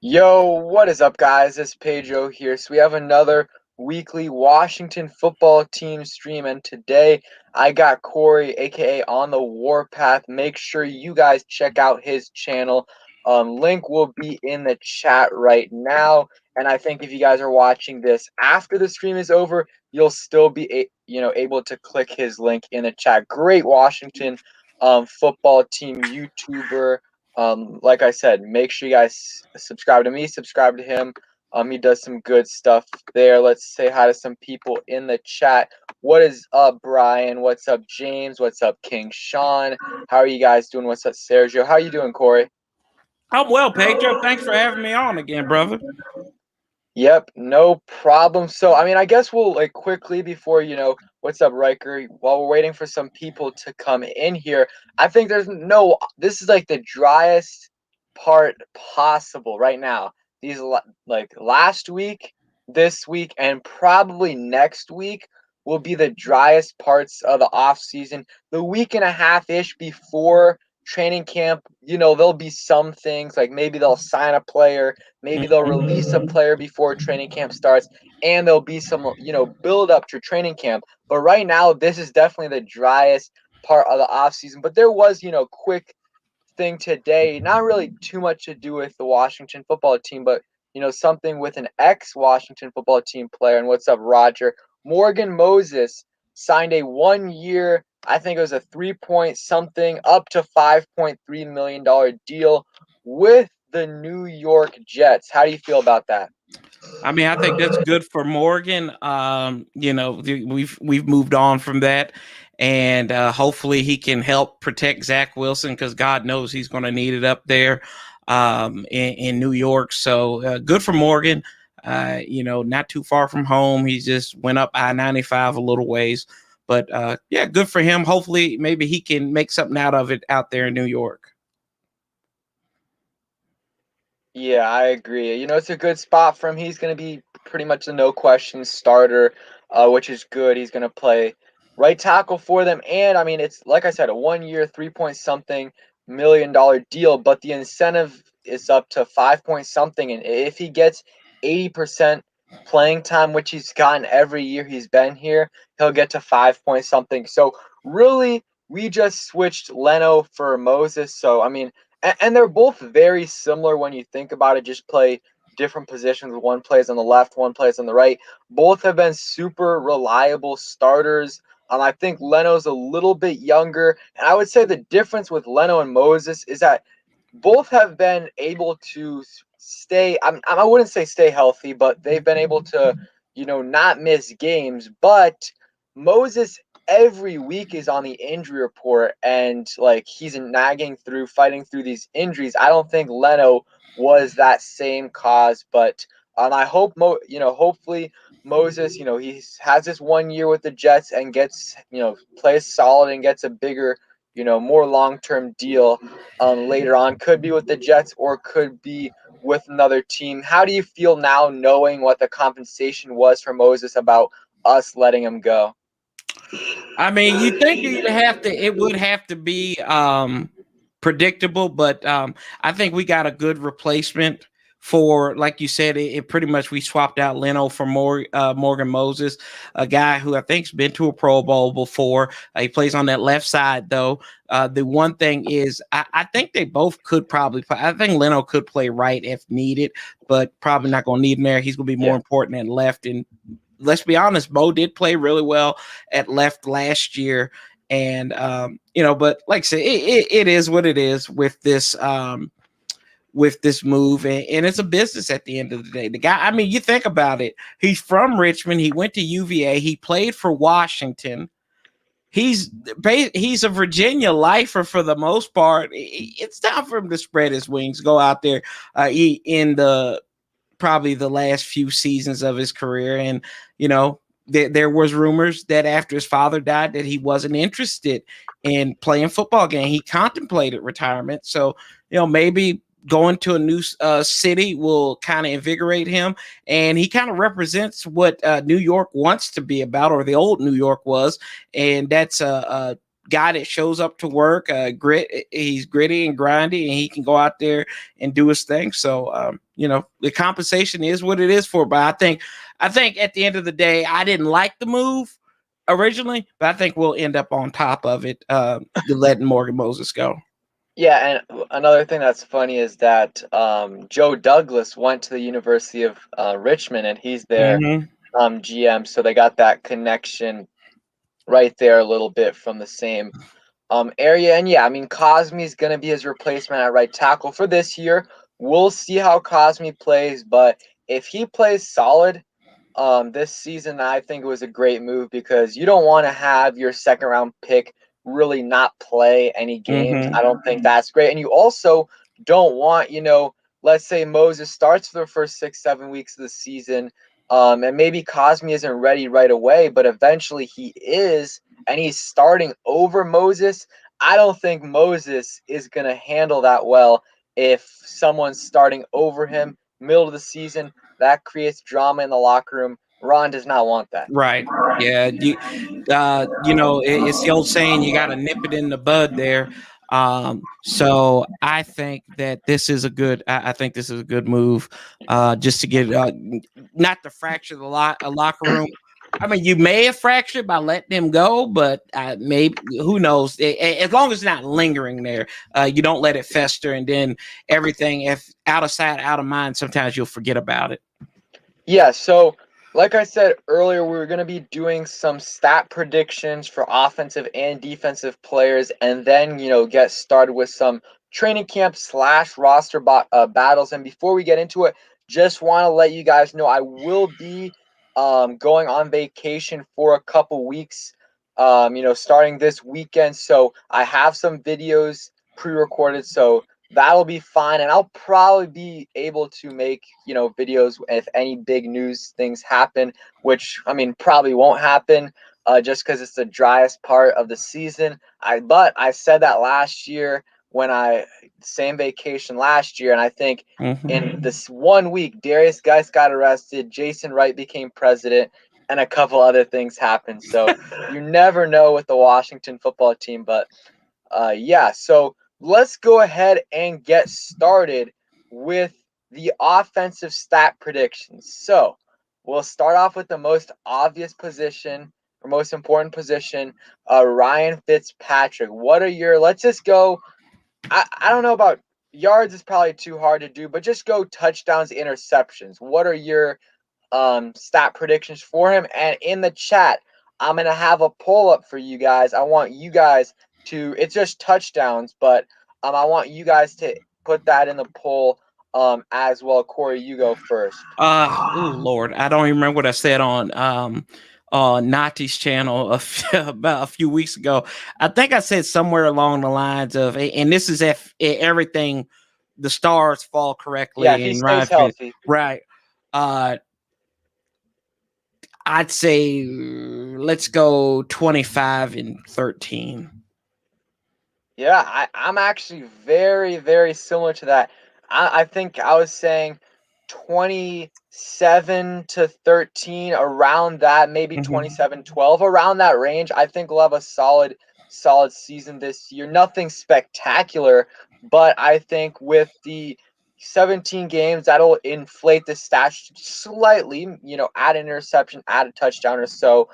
Yo, what is up, guys? It's Pedro here. So we have another weekly Washington football team stream, and today I got Corey, aka On the Warpath. Make sure you guys check out his channel. Link will be in the chat right now, and I think if you guys are watching this after the stream is over, you'll still be able to click his link in the chat. Great Washington football team YouTuber. Like I said, make sure you guys subscribe to me, subscribe to him. He does some good stuff there. Let's say hi to some people in the chat. What is up, Brian? What's up, James? What's up, King Sean? How are you guys doing? What's up, Sergio? How are you doing, Corey? I'm well, Pedro. Thanks for having me on again, brother. Yep, no problem. So, I guess we'll quickly before, what's up, Riker? While we're waiting for some people to come in here, I think this is like the driest part possible right now. These last week, this week, and probably next week will be the driest parts of the off season. The week and a half ish before training camp, there'll be some things like maybe they'll sign a player. Maybe they'll release a player before training camp starts, and there'll be some, build up to training camp. But right now, this is definitely the driest part of the offseason. But there was, quick thing today, not really too much to do with the Washington football team, but, something with an ex-Washington football team player. And what's up, Roger? Morgan Moses signed a 1 year, I think it was a 3-point something, up to $5.3 million deal with the New York Jets. How do you feel about that? I mean, I think that's good for Morgan. We've moved on from that, and hopefully he can help protect Zach Wilson because God knows he's going to need it up there in New York. So good for Morgan. Not too far from home. He just went up I-95 a little ways, but yeah, good for him. Hopefully, maybe he can make something out of it out there in New York. Yeah, I agree. It's a good spot for him. He's going to be pretty much a no question starter, which is good. He's going to play right tackle for them. And it's like I said, a 1 year, 3-point something million-dollar deal, but the incentive is up to 5-point something. And if he gets 80% playing time, which he's gotten every year he's been here, he'll get to 5-point something. So really, we just switched Leno for Moses. So, and they're both very similar when you think about it. Just play different positions. One plays on the left, one plays on the right. Both have been super reliable starters. I think Leno's a little bit younger. And I would say the difference with Leno and Moses is that both have been able to stay, I wouldn't say stay healthy, but they've been able to, not miss games. But Moses every week is on the injury report, and he's fighting through these injuries. I don't think Leno was that same cause, but I hope hopefully Moses, he has this 1 year with the Jets and gets, plays solid and gets a bigger, more long-term deal later on. Could be with the Jets or could be with another team. How do you feel now knowing what the compensation was for Moses about us letting him go? I mean, you think it would have to be predictable, but I think we got a good replacement for, like you said, it pretty much we swapped out Leno for Morgan Moses, a guy who I think's been to a Pro Bowl before. He plays on that left side, though. The one thing is, I think they both could probably play. I think Leno could play right if needed, but probably not going to need him there. He's going to be more important at left. And let's be honest, Mo did play really well at left last year. And, but like I said, it is what it is with this move. And it's a business at the end of the day. The guy, you think about it. He's from Richmond. He went to UVA. He played for Washington. He's a Virginia lifer for the most part. It's time for him to spread his wings, go out there in probably the last few seasons of his career. And, there was rumors that after his father died that he wasn't interested in playing football again. He contemplated retirement. So, maybe going to a new city will kind of invigorate him. And he kind of represents what New York wants to be about, or the old New York was. And that's a guy that shows up to work. He's gritty and grindy, and he can go out there and do his thing. So the compensation is what it is for. But I think at the end of the day, I didn't like the move originally, but I think we'll end up on top of it, letting Morgan Moses go. Yeah, and another thing that's funny is that Joe Douglas went to the University of Richmond, and he's their Mm-hmm. GM, so they got that connection right there a little bit from the same area. And yeah, I mean, Cosme's going to be his replacement at right tackle for this year. We'll see how Cosme plays, but if he plays solid this season, I think it was a great move because you don't want to have your second round pick really not play any games. Mm-hmm. I don't think that's great. And you also don't want, let's say Moses starts for the first 6-7 weeks of the season, and maybe Cosme isn't ready right away, but eventually he is, and he's starting over Moses. I don't think Moses is going to handle that well if someone's starting over him middle of the season. That creates drama in the locker room. Ron does not want that. Right. Yeah. It's the old saying, you got to nip it in the bud there. So I think that this is a good. I think this is a good move, just to get not to fracture the locker room. I mean, you may have fractured by letting him go, but maybe who knows? As long as it's not lingering there, you don't let it fester, and then everything, if out of sight, out of mind, sometimes you'll forget about it. Yeah, so like I said earlier, we were going to be doing some stat predictions for offensive and defensive players, and then, get started with some training camp / roster battles. And before we get into it, just want to let you guys know I will be going on vacation for a couple weeks, starting this weekend. So I have some videos pre-recorded, so that'll be fine, and I'll probably be able to make videos if any big news things happen, which I mean probably won't happen, just because it's the driest part of the season. But I said that last year when same vacation last year, and I think in this 1 week, Darius Geis got arrested, Jason Wright became president, and a couple other things happened. So you never know with the Washington football team, but yeah. So let's go ahead and get started with the offensive stat predictions. So we'll start off with the most obvious position or most important position, Ryan Fitzpatrick. What are let's just go. I don't know about yards, is probably too hard to do, but just go touchdowns, interceptions. What are your stat predictions for him? And in the chat, I'm going to have a poll up for you guys. I want you guys it's just touchdowns, but I want you guys to put that in the poll as well. Corey, you go first. Oh Lord, I don't even remember what I said on Nati's channel about a few weeks ago. I think I said somewhere along the lines of, and this is if everything, the stars fall Yeah, if correctly he and stays Ryan healthy. right. I'd say let's go 25-13. Yeah, I'm actually very, very similar to that. I think I was saying 27-13, around that, maybe 27-12, around that range. I think we'll have a solid season this year. Nothing spectacular, but I think with the 17 games, that'll inflate the stats slightly, add an interception, add a touchdown or so.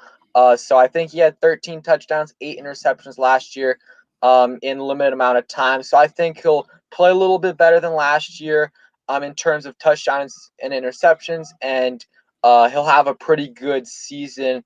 So I think he had 13 touchdowns, 8 interceptions last year, in limited amount of time. So I think he'll play a little bit better than last year in terms of touchdowns and interceptions, and he'll have a pretty good season.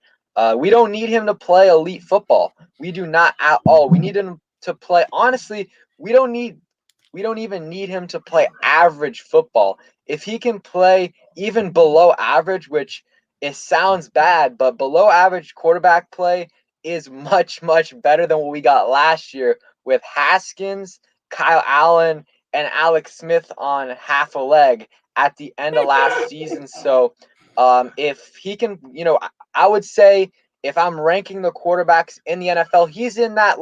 We don't need him to play elite football. We do not at all. We need him to play. Honestly, we don't even need him to play average football. If he can play even below average, which it sounds bad, but below average quarterback play is much, much better than what we got last year with Haskins, Kyle Allen, and Alex Smith on half a leg at the end of last season. So if he can, I would say if I'm ranking the quarterbacks in the NFL, he's in that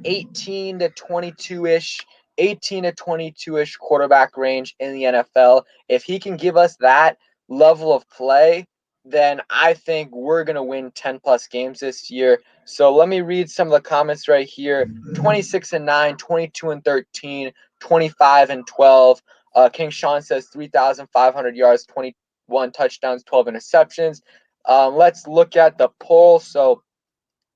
18 to 22-ish quarterback range in the NFL. If he can give us that level of play, then I think we're going to win 10 plus games this year. So let me read some of the comments right here. 26-9, 22-13, 25-12. King Sean says 3,500 yards, 21 touchdowns, 12 interceptions. Let's look at the poll. So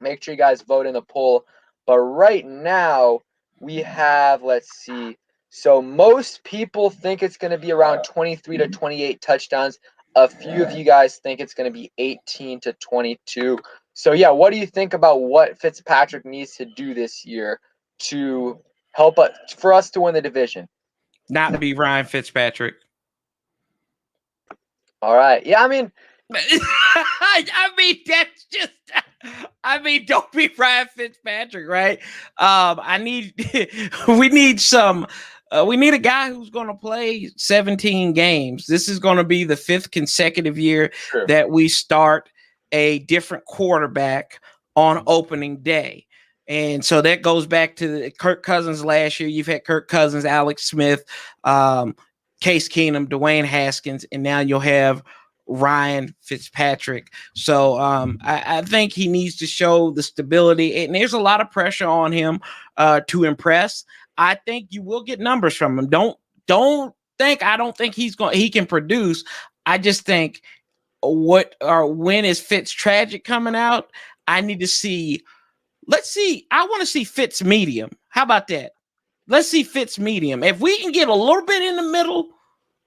make sure you guys vote in the poll. But right now, we have, let's see. So most people think it's going to be around 23 to 28 touchdowns. A few of you guys think it's going to be 18 to 22. So, yeah, what do you think about what Fitzpatrick needs to do this year to help us, for us to win the division? Not be Ryan Fitzpatrick. All right. Yeah, I mean, I mean, that's just. I mean, don't be Ryan Fitzpatrick, right? We need some. We need a guy who's going to play 17 games. This is going to be the 5th consecutive year that we start a different quarterback on opening day. And so that goes back to Kirk Cousins last year. You've had Kirk Cousins, Alex Smith, Case Keenum, Dwayne Haskins, and now you'll have Ryan Fitzpatrick. So I think he needs to show the stability, and there's a lot of pressure on him to impress. I think you will get numbers from him. I don't think he can produce. I just think when is Fitz tragic coming out? I need to see. Let's see. I want to see Fitz medium. How about that? Let's see Fitz medium. If we can get a little bit in the middle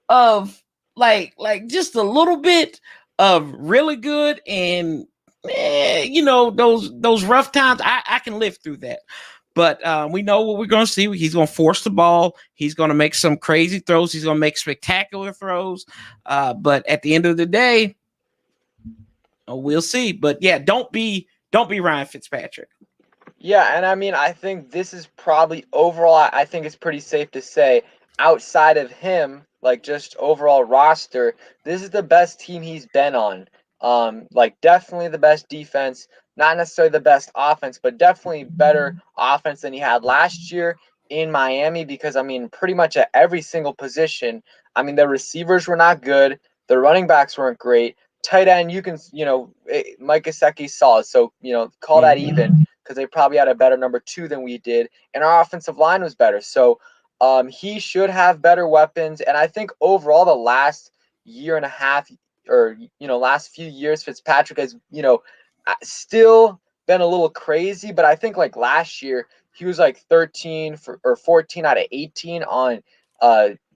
of like just a little bit of really good and those rough times, I can live through that. But we know what we're going to see. He's going to force the ball. He's going to make some crazy throws. He's going to make spectacular throws. But at the end of the day, we'll see. But yeah, don't be Ryan Fitzpatrick. Yeah, and I mean, I think this is probably overall, I think it's pretty safe to say, outside of him, like just overall roster, this is the best team he's been on. Like definitely the best defense, not necessarily the best offense, but definitely better offense than he had last year in Miami, because I mean, pretty much at every single position, I mean, the receivers were not good, the running backs weren't great. Tight end, you can, Mike Gesicki's solid, so, call that even, because they probably had a better number 2 than we did, and our offensive line was better. So he should have better weapons, and I think overall the last year and a half, or last few years, Fitzpatrick has still been a little crazy, but I think like last year he was like 13 or 14 out of 18 on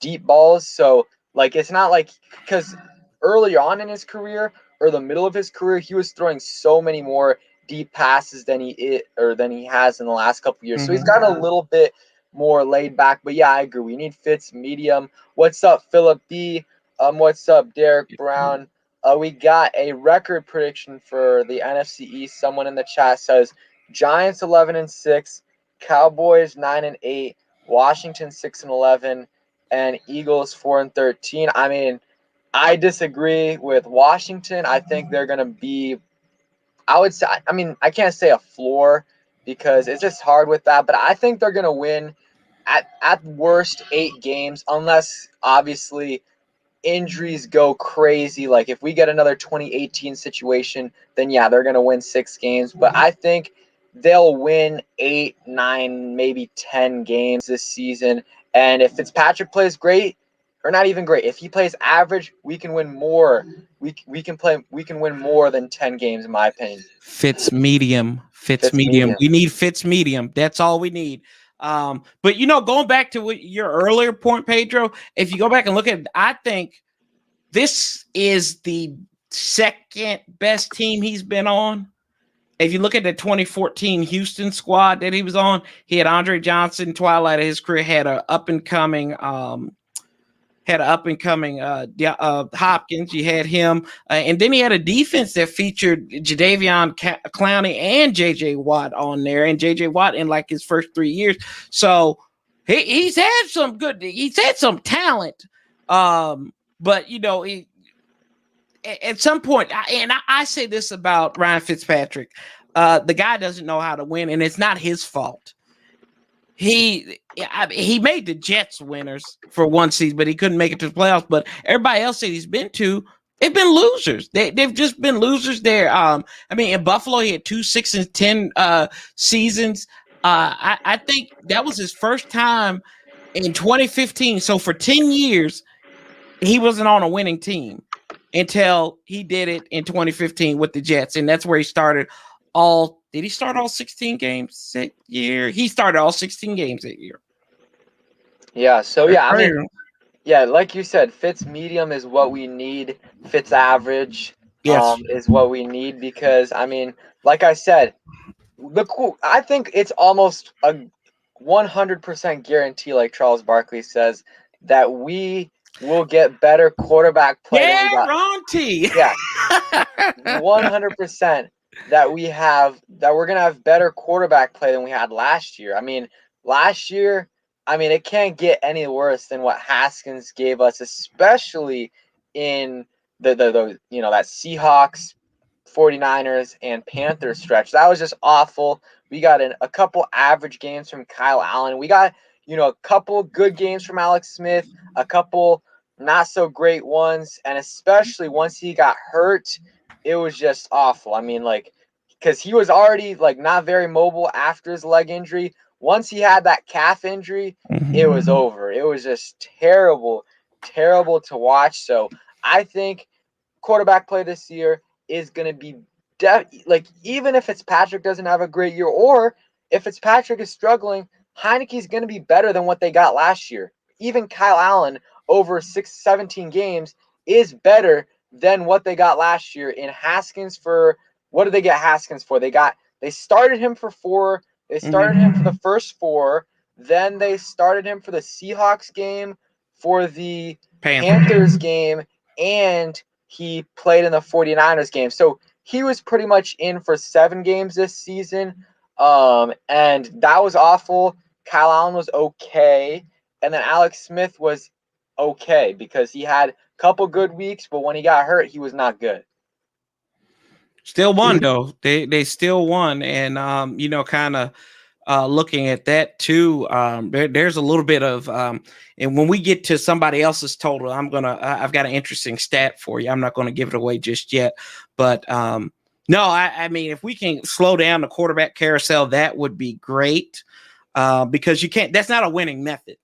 deep balls. So like it's not like, because early on in his career or the middle of his career, he was throwing so many more deep passes than he has in the last couple of years. So he's got a little bit more laid back. But yeah, I agree. We need Fitz medium. What's up, Philip B? What's up, Derek Brown? We got a record prediction for the NFC East. Someone in the chat says Giants 11-6, Cowboys 9-8, Washington 6-11, and Eagles 4-13. I mean, I disagree with Washington. I think they're going to be, I would say, I mean, I can't say a floor because it's just hard with that, but I think they're going to win at worst 8 games, unless obviously injuries go crazy. Like if we get another 2018 situation, then yeah, they're going to win 6 games. But I think they'll win 8, 9, maybe 10 games this season. And if Fitzpatrick plays great, or not even great, if he plays average, we can win more. We can win more than 10 games, in my opinion. Fitz medium. We need Fitz medium. That's all we need. But going back to your earlier point, Pedro, if you go back and look at it, I think this is the second best team he's been on. If you look at the 2014 Houston squad that he was on, he had Andre Johnson, twilight of his career, had an up and coming Hopkins. You had him, and then he had a defense that featured Jadeveon Clowney and J.J. Watt on there, and J.J. Watt in like his first 3 years. So he's had some talent, but at some point, I say this about Ryan Fitzpatrick, the guy doesn't know how to win, and it's not his fault. He made the Jets winners for one season, but he couldn't make it to the playoffs. But everybody else that he's been to, They've been losers. They've just been losers there. I mean, in Buffalo, he had 2 6-10 seasons. I think that was his first time in 2015. So for 10 years, he wasn't on a winning team until he did it in 2015 with the Jets, and that's where he started all. Did he start all 16 games that year? He started all 16 games that year. Yeah. So yeah, I mean, yeah, like you said, Fitz medium is what we need. Fitz average Yes. is what we need because I mean, like I said, I think it's almost a 100% guarantee, like Charles Barkley says, that we will get better quarterback play than we got. Guarantee. Yeah, 100% that we're gonna have better quarterback play than we had last year. I mean, last year, I mean, it can't get any worse than what Haskins gave us, especially in the that Seahawks, 49ers, and Panthers stretch. That was just awful. We got a couple average games from Kyle Allen. We got a couple good games from Alex Smith, a couple not so great ones, and especially once he got hurt, it was just awful. I mean, like, because he was already like not very mobile after his leg injury. Once he had that calf injury, it was over. It was just terrible, terrible to watch. So I think quarterback play this year is going to be like, even if Fitzpatrick doesn't have a great year, or if Fitzpatrick is struggling, Heineke's going to be better than what they got last year. Even Kyle Allen over 17 games is better than what they got last year. In Haskins, for what did they get Haskins for? They started him for 4. They started him for the first 4. Then they started him for the Seahawks game, for the Panthers game, and he played in the 49ers game. So he was pretty much in for 7 games this season. And that was awful. Kyle Allen was okay. And then Alex Smith was okay because he had a couple good weeks, but when he got hurt, he was not good. Still won though. They still won, and kind of looking at that too. There's a little bit of and when we get to somebody else's total, I've got an interesting stat for you. I'm not gonna give it away just yet, but no, I mean, if we can slow down the quarterback carousel, that would be great, because you can't. That's not a winning method,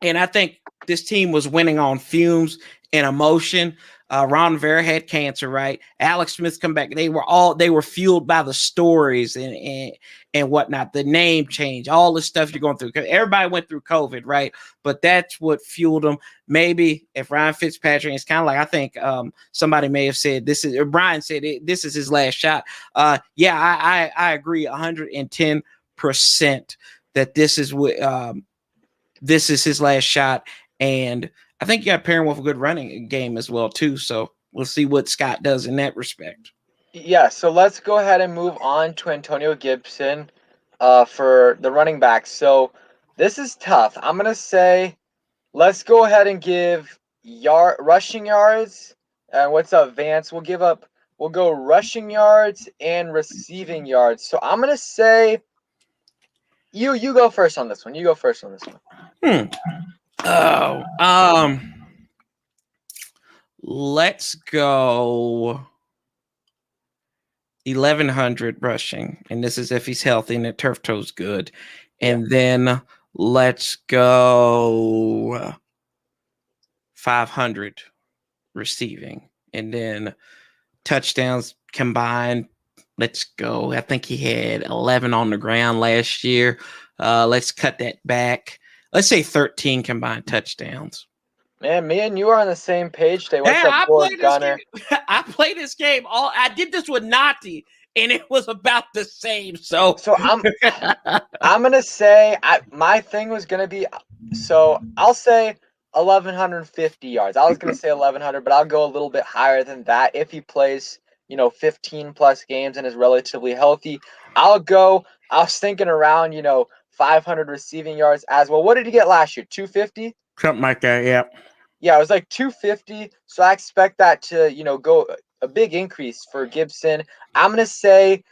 and I think this team was winning on fumes and emotion. Ron Rivera had cancer, right? Alex Smith come back. They were fueled by the stories and whatnot, the name change, all the stuff you're going through. Because everybody went through COVID, right? But that's what fueled them. Maybe if Ryan Fitzpatrick, it's kind of like, I think somebody may have said Brian said this is his last shot. Yeah, I agree 110% that this is what this is his last shot. And I think you got to pair him with a good running game as well, too. So we'll see what Scott does in that respect. Yeah, so let's go ahead and move on to Antonio Gibson for the running backs. So this is tough. I'm going to say let's go ahead and give rushing yards. And what's up, Vance? We'll go rushing yards and receiving yards. So I'm going to say you go first on this one. You go first on this one. Let's go 1,100 rushing, and this is if he's healthy and the turf toe's good. And then let's go 500 receiving, and then touchdowns combined. Let's go. I think he had 11 on the ground last year. Let's cut that back. Let's say 13 combined touchdowns. Man, me and you are on the same page today. What's up, Lord Gunner? I played this game I did this with Nati, and it was about the same. So I'm gonna say my thing was gonna be, so I'll say 1,150 yards. I was gonna say 1,100, but I'll go a little bit higher than that if he plays 15 plus games and is relatively healthy. I was thinking around 500 receiving yards as well. What did he get last year? 250? Something like that, yeah. Yeah, it was like 250. So I expect that to, go a big increase for Gibson. I'm gonna say,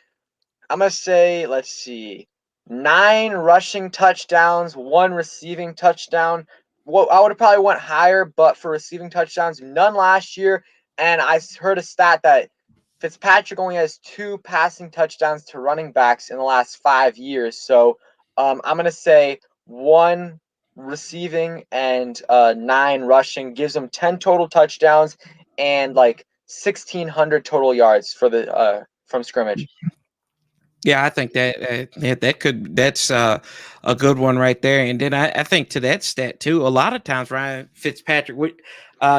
let's see, 9 rushing touchdowns, 1 receiving touchdown. Well, I would have probably went higher, but for receiving touchdowns, none last year, And I heard a stat that Fitzpatrick only has 2 passing touchdowns to running backs in the last 5 years. So I'm going to say 1 receiving and 9 rushing gives him 10 total touchdowns and like 1,600 total yards for the from scrimmage. Yeah, I think that's a good one right there. And then I think to that stat too, a lot of times Ryan Fitzpatrick,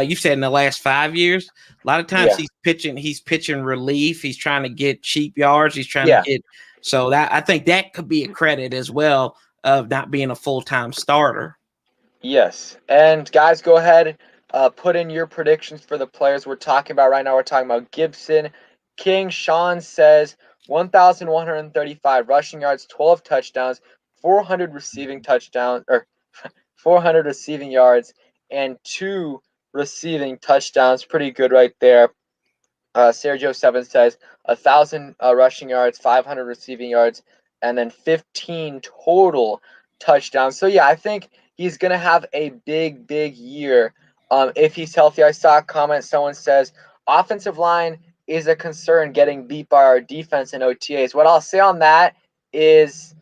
you said in the last 5 years, a lot of times Yeah. he's pitching relief, he's trying to get cheap yards, he's trying to Yeah. get so that I think that could be a credit as well of not being a full-time starter. Yes. And guys, go ahead, put in your predictions for the players we're talking about right now. We're talking about Gibson, King. Sean says 1,135 rushing yards, 12 touchdowns, 400 receiving touchdowns, or 400 receiving yards, and 2 receiving touchdowns. Pretty good right there. Sergio7 says 1,000 rushing yards, 500 receiving yards, and then 15 total touchdowns. So yeah, I think he's gonna have a big year if he's healthy. I saw a comment. Someone says offensive line is a concern getting beat by our defense in OTAs. What I'll say on that is,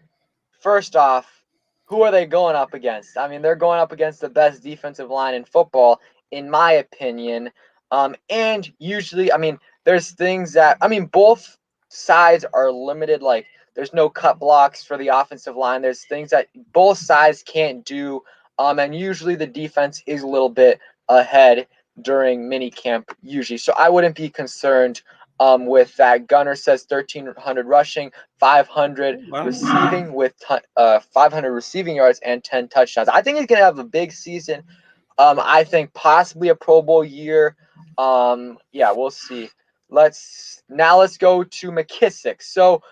first off, who are they going up against? I mean, they're going up against the best defensive line in football, in my opinion. And usually, I mean, there's things that, I mean, both sides are limited. Like, there's no cut blocks for the offensive line. There's things that both sides can't do. And usually the defense is a little bit ahead during mini camp, usually. So I wouldn't be concerned with that. Gunner says 1,300 rushing, 500 Wow. receiving with 500 receiving yards and 10 touchdowns. I think he's going to have a big season. I think possibly a Pro Bowl year. Yeah, we'll see. Let's go to McKissick. So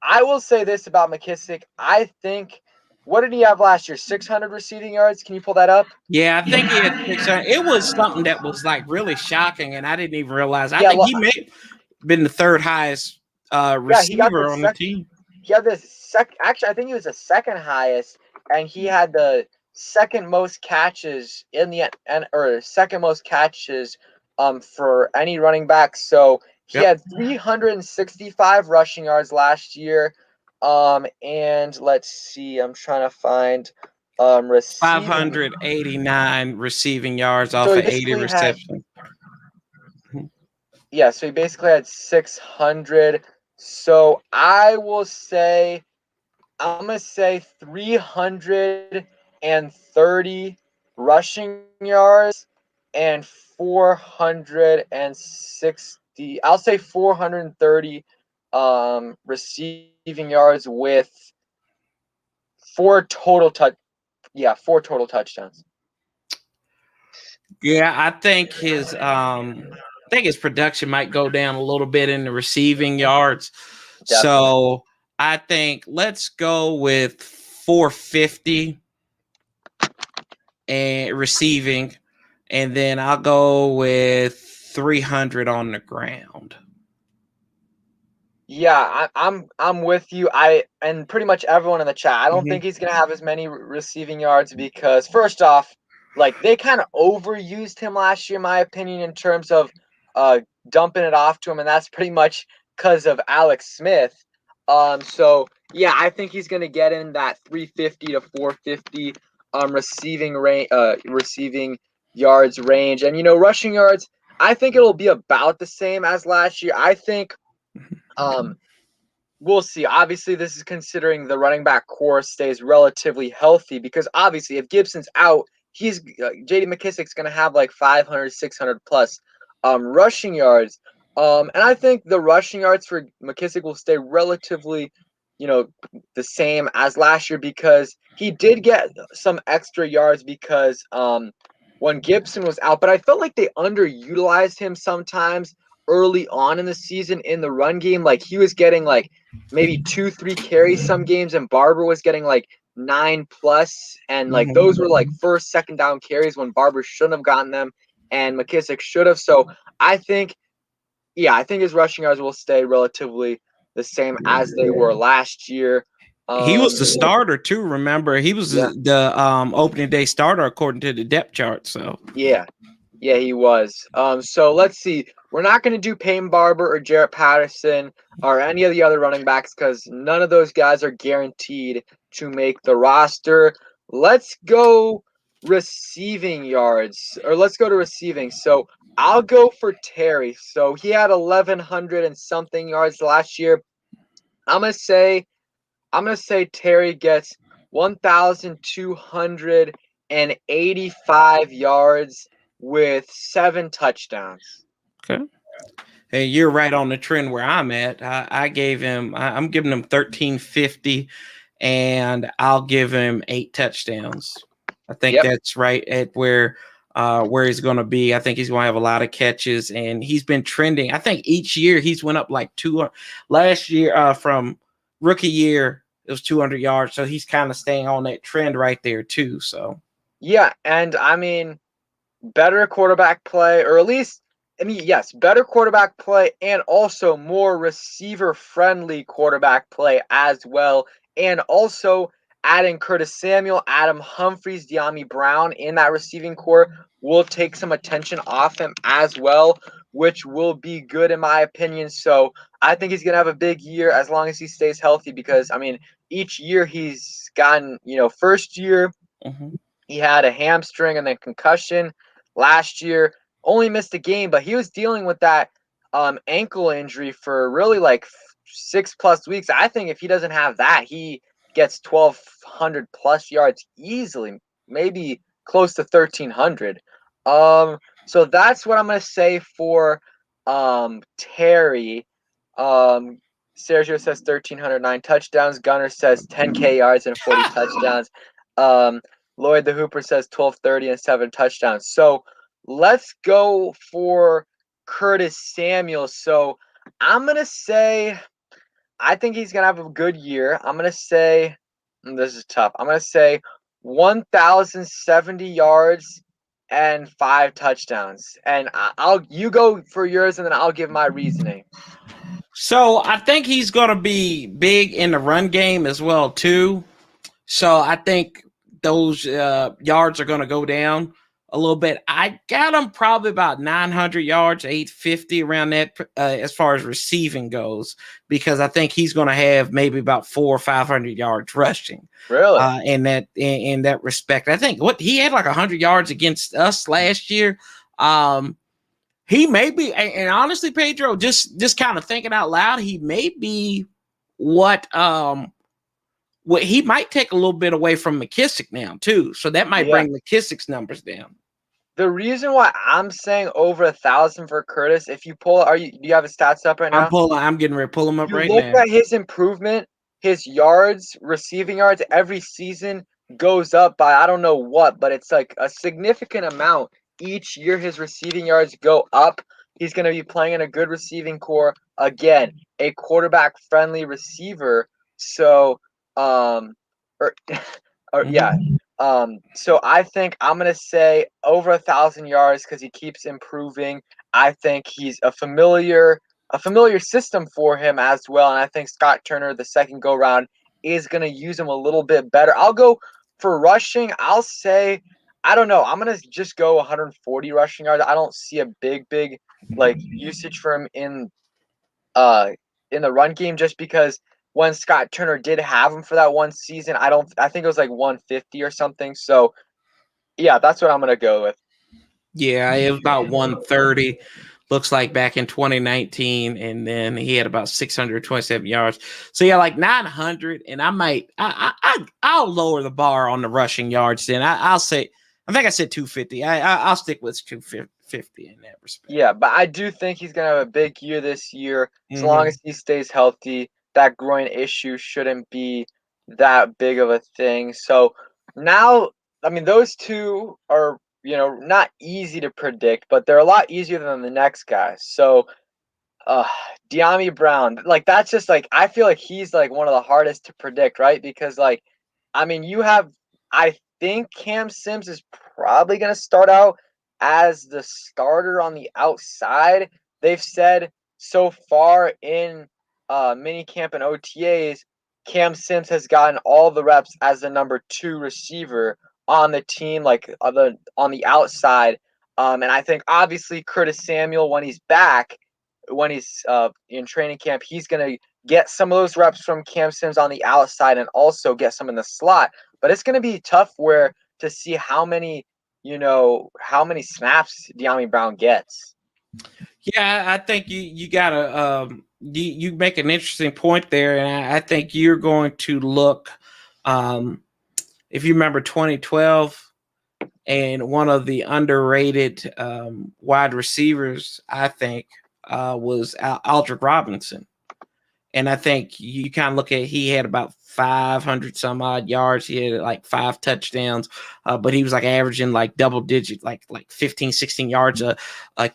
I will say this about McKissick. I think, what did he have last year? 600 receiving yards. Can you pull that up? Yeah, I think he had 600. It was something that was like really shocking, and I didn't even realize. I Yeah, think he may have been the third highest yeah, he got receiver on the team. He had the actually, I think he was the second highest, and he had the second most catches in the or second most catches for any running back. So he Yep. had 365 rushing yards last year. And let's see, I'm trying to find receiving. 589 receiving yards So off he of 80 basically had receptions. Yeah, so he basically had 600. So I'm gonna say 330 rushing yards and 460. I'll say 430 receiving yards with 4 total touchdowns. Yeah, I think his production might go down a little bit in the receiving yards. Definitely. So I think let's go with 450 and receiving, and then I'll go with 300 on the ground. Yeah, I'm with you. And pretty much everyone in the chat. I don't think he's gonna have as many receiving yards because, first off, like, they kind of overused him last year, in my opinion, in terms of dumping it off to him, and that's pretty much because of Alex Smith. So yeah, I think he's gonna get in that 350 to 450 receiving yards range, and rushing yards. I think it'll be about the same as last year. I think. We'll see. Obviously, this is considering the running back core stays relatively healthy, because obviously if Gibson's out, JD McKissick's going to have like 500, 600 plus rushing yards. And I think the rushing yards for McKissick will stay relatively, the same as last year, because he did get some extra yards because when Gibson was out, but I felt like they underutilized him sometimes early on in the season in the run game. Like, he was getting like maybe 2-3 carries some games, and Barber was getting like 9+, and like those were like first, second down carries when Barber shouldn't have gotten them and McKissick should have. So I think his rushing yards will stay relatively the same as they were last year. He was the starter too. Remember, he was the opening day starter according to the depth chart. So yeah. Yeah, he was. So let's see. We're not going to do Peyton Barber or Jarrett Patterson or any of the other running backs because none of those guys are guaranteed to make the roster. Let's go receiving yards, or let's go to receiving. So I'll go for Terry. So he had 1,100 and something yards last year. I'm gonna say Terry gets 1,285 yards with 7 touchdowns. Okay. Hey, you're right on the trend where I'm at. I gave him, I'm giving him 1350, and I'll give him 8 touchdowns. I think Yep. that's right at where he's going to be. I think he's going to have a lot of catches, and he's been trending. I think each year he's went up like 200. Last year, from rookie year, it was 200 yards. So he's kind of staying on that trend right there too. So Yeah, and I mean, better quarterback play, or at least, I mean, yes, better quarterback play and also more receiver friendly quarterback play as well. And also adding Curtis Samuel, Adam Humphries, De'Ami Brown in that receiving core will take some attention off him as well, which will be good in my opinion. So I think he's going to have a big year as long as he stays healthy because, I mean, each year he's gotten, first year he had a hamstring and then concussion. Last year, only missed a game, but he was dealing with that ankle injury for really like 6+ weeks. I think if he doesn't have that, he gets 1,200 plus yards easily, maybe close to 1,300. So that's what I'm gonna say for Terry. Um, Sergio says 1,309 touchdowns. Gunner says 10K yards and 40 touchdowns. Um, Lloyd the Hooper says 1,230 and 7 touchdowns. So let's go for Curtis Samuel. So I'm going to say, I think he's going to have a good year. I'm going to say, this is tough. I'm going to say 1,070 yards and 5 touchdowns. And you go for yours and then I'll give my reasoning. So I think he's going to be big in the run game as well too. So I think those yards are going to go down a little bit. I got him probably about 900 yards, 850 around that as far as receiving goes, because I think he's going to have maybe about 400 or 500 yards rushing. Really? In that respect, I think what he had like 100 yards against us last year. He may be, and honestly, Pedro, just kind of thinking out loud, he may be what he might take a little bit away from McKissick now too, so that might Yeah. bring McKissick's numbers down. The reason why I'm saying over 1,000 for Curtis, if you pull, do you have his stats up right now? I'm getting ready to pull him up You right look now. at his improvement, his yards, receiving yards every season goes up by I don't know what, but it's like a significant amount. Each year his receiving yards go up. He's going to be playing in a good receiving core. Again, a quarterback friendly receiver. So, or, yeah. So I think I'm gonna say over 1,000 yards because he keeps improving. I think he's a familiar system for him as well. And I think Scott Turner, the second go round, is going to use him a little bit better. I'll go for rushing. I'll say, I don't know. I'm going to just go 140 rushing yards. I don't see a big like usage for him in the run game just because when Scott Turner did have him for that one season, I think it was like 150 or something. So yeah, that's what I'm going to go with. Yeah, it was about 130. Looks like back in 2019, and then he had about 627 yards. So yeah, like 900, and I'll lower the bar on the rushing yards. Then I'll say, I think I said 250. I'll stick with 250 in that respect. Yeah, but I do think he's gonna have a big year this year. As long Mm-hmm. as he stays healthy, that groin issue shouldn't be that big of a thing. So now, I mean, those two are, not easy to predict, but they're a lot easier than the next guy. So uh De'Ami Brown, like that's just like I feel like he's like one of the hardest to predict, right? Because like I mean I think Cam Sims is probably gonna start out as the starter on the outside. They've said so far in mini camp and OTAs, Cam Sims has gotten all the reps as the number 2 receiver on the team, like on the outside. And I think obviously Curtis Samuel, when he's back, when he's in training camp, he's going to get some of those reps from Cam Sims on the outside and also get some in the slot. But it's going to be tough to see how many snaps De'Ami Brown gets. Yeah, I think you gotta you make an interesting point there, and I think you're going to look if you remember 2012 and one of the underrated wide receivers, I think, was Aldrick Robinson. And I think you kind of look at he had about 500 some odd yards. He had like 5 touchdowns, but he was like averaging like double digit, like 15, 16 yards a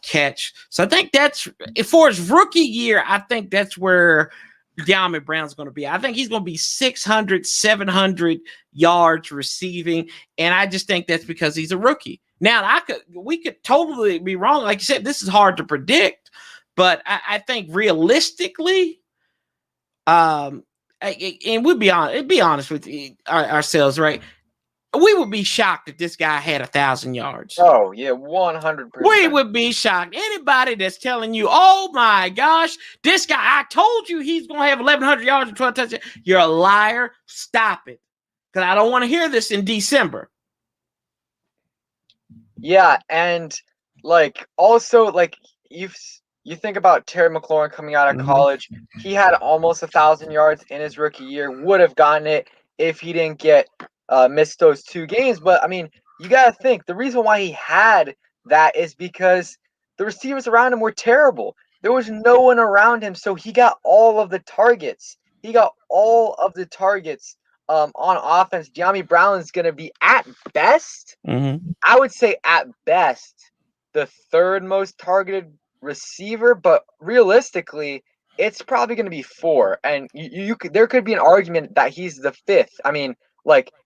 catch. So I think that's for his rookie year. I think that's where De'Ami Brown's going to be. I think he's going to be 600, 700 yards receiving. And I just think that's because he's a rookie. Now we could totally be wrong. Like you said, this is hard to predict, but I think realistically, and be honest with ourselves, right? We would be shocked if this guy had 1,000 yards. Oh yeah, 100%. We would be shocked. Anybody that's telling you, "Oh my gosh, this guy! I told you he's going to have 1,100 yards and 12 touchdowns," you're a liar. Stop it, because I don't want to hear this in December. Yeah, and also you think about Terry McLaurin coming out of college. He had almost 1,000 yards in his rookie year. Would have gotten it if he didn't get missed those 2 games. But I mean, you got to think the reason why he had that is because the receivers around him were terrible. There was no one around him, so he got all of the targets. On offense. De'Ami Brown is going to be at best. I would say at best the 3rd most targeted receiver, but realistically, it's probably going to be 4. And there could be an argument that he's the 5th. I mean,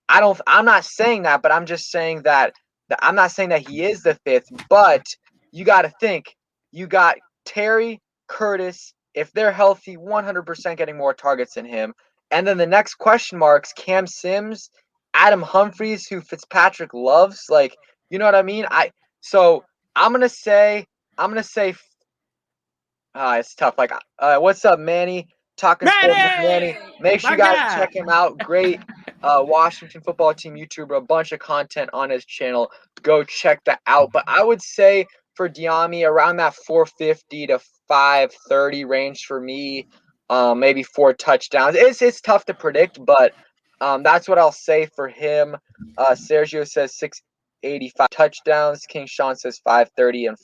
I'm not saying that, but I'm just saying that I'm not saying that he is the 5th. But you got to think, you got Terry, Curtis, if they're healthy, 100% getting more targets than him. And then the next question marks: Cam Sims, Adam Humphries, who Fitzpatrick loves. You know what I mean? I'm gonna say it's tough. What's up, Manny? Talking sports with Manny. Make sure you guys check him out. Great Washington football team YouTuber. A bunch of content on his channel. Go check that out. But I would say for De'Ami, around that 450 to 530 range for me. Maybe 4 touchdowns. It's tough to predict, but that's what I'll say for him. Sergio says 685 touchdowns. King Sean says 530 and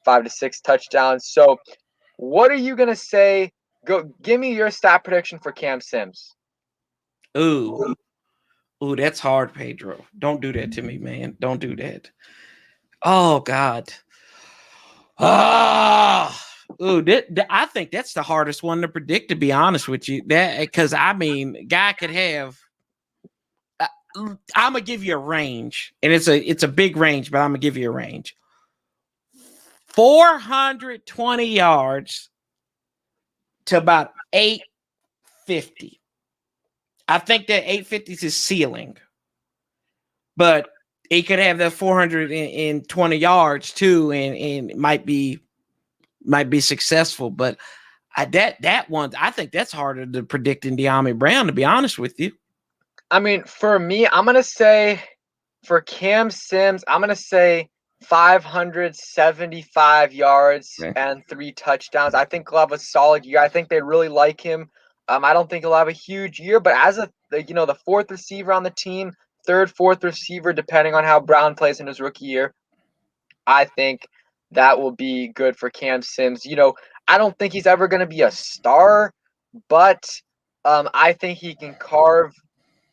5 to 6 touchdowns. So, what are you gonna say? Go, give me your stat prediction for Cam Sims. Ooh, that's hard, Pedro. Don't do that to me, man. Don't do that. Oh God. I think that's the hardest one to predict, to be honest with you. That because I mean, guy could have. I'm gonna give you a range, and it's a big range, but I'm gonna give you a range. 420 yards to about 850. I think that 850 is his ceiling, but he could have that 420 yards too, and might be successful. But that one, I think that's harder to predict than De'Ami Brown, to be honest with you. I mean, for me, I'm gonna say for Cam Sims, I'm gonna say 575 yards and 3 touchdowns. I think he'll have a solid year. I think they really like him. I don't think he'll have a huge year, but as the 4th receiver on the team, 3rd, 4th receiver, depending on how Brown plays in his rookie year, I think that will be good for Cam Sims. I don't think he's ever going to be a star, but I think he can carve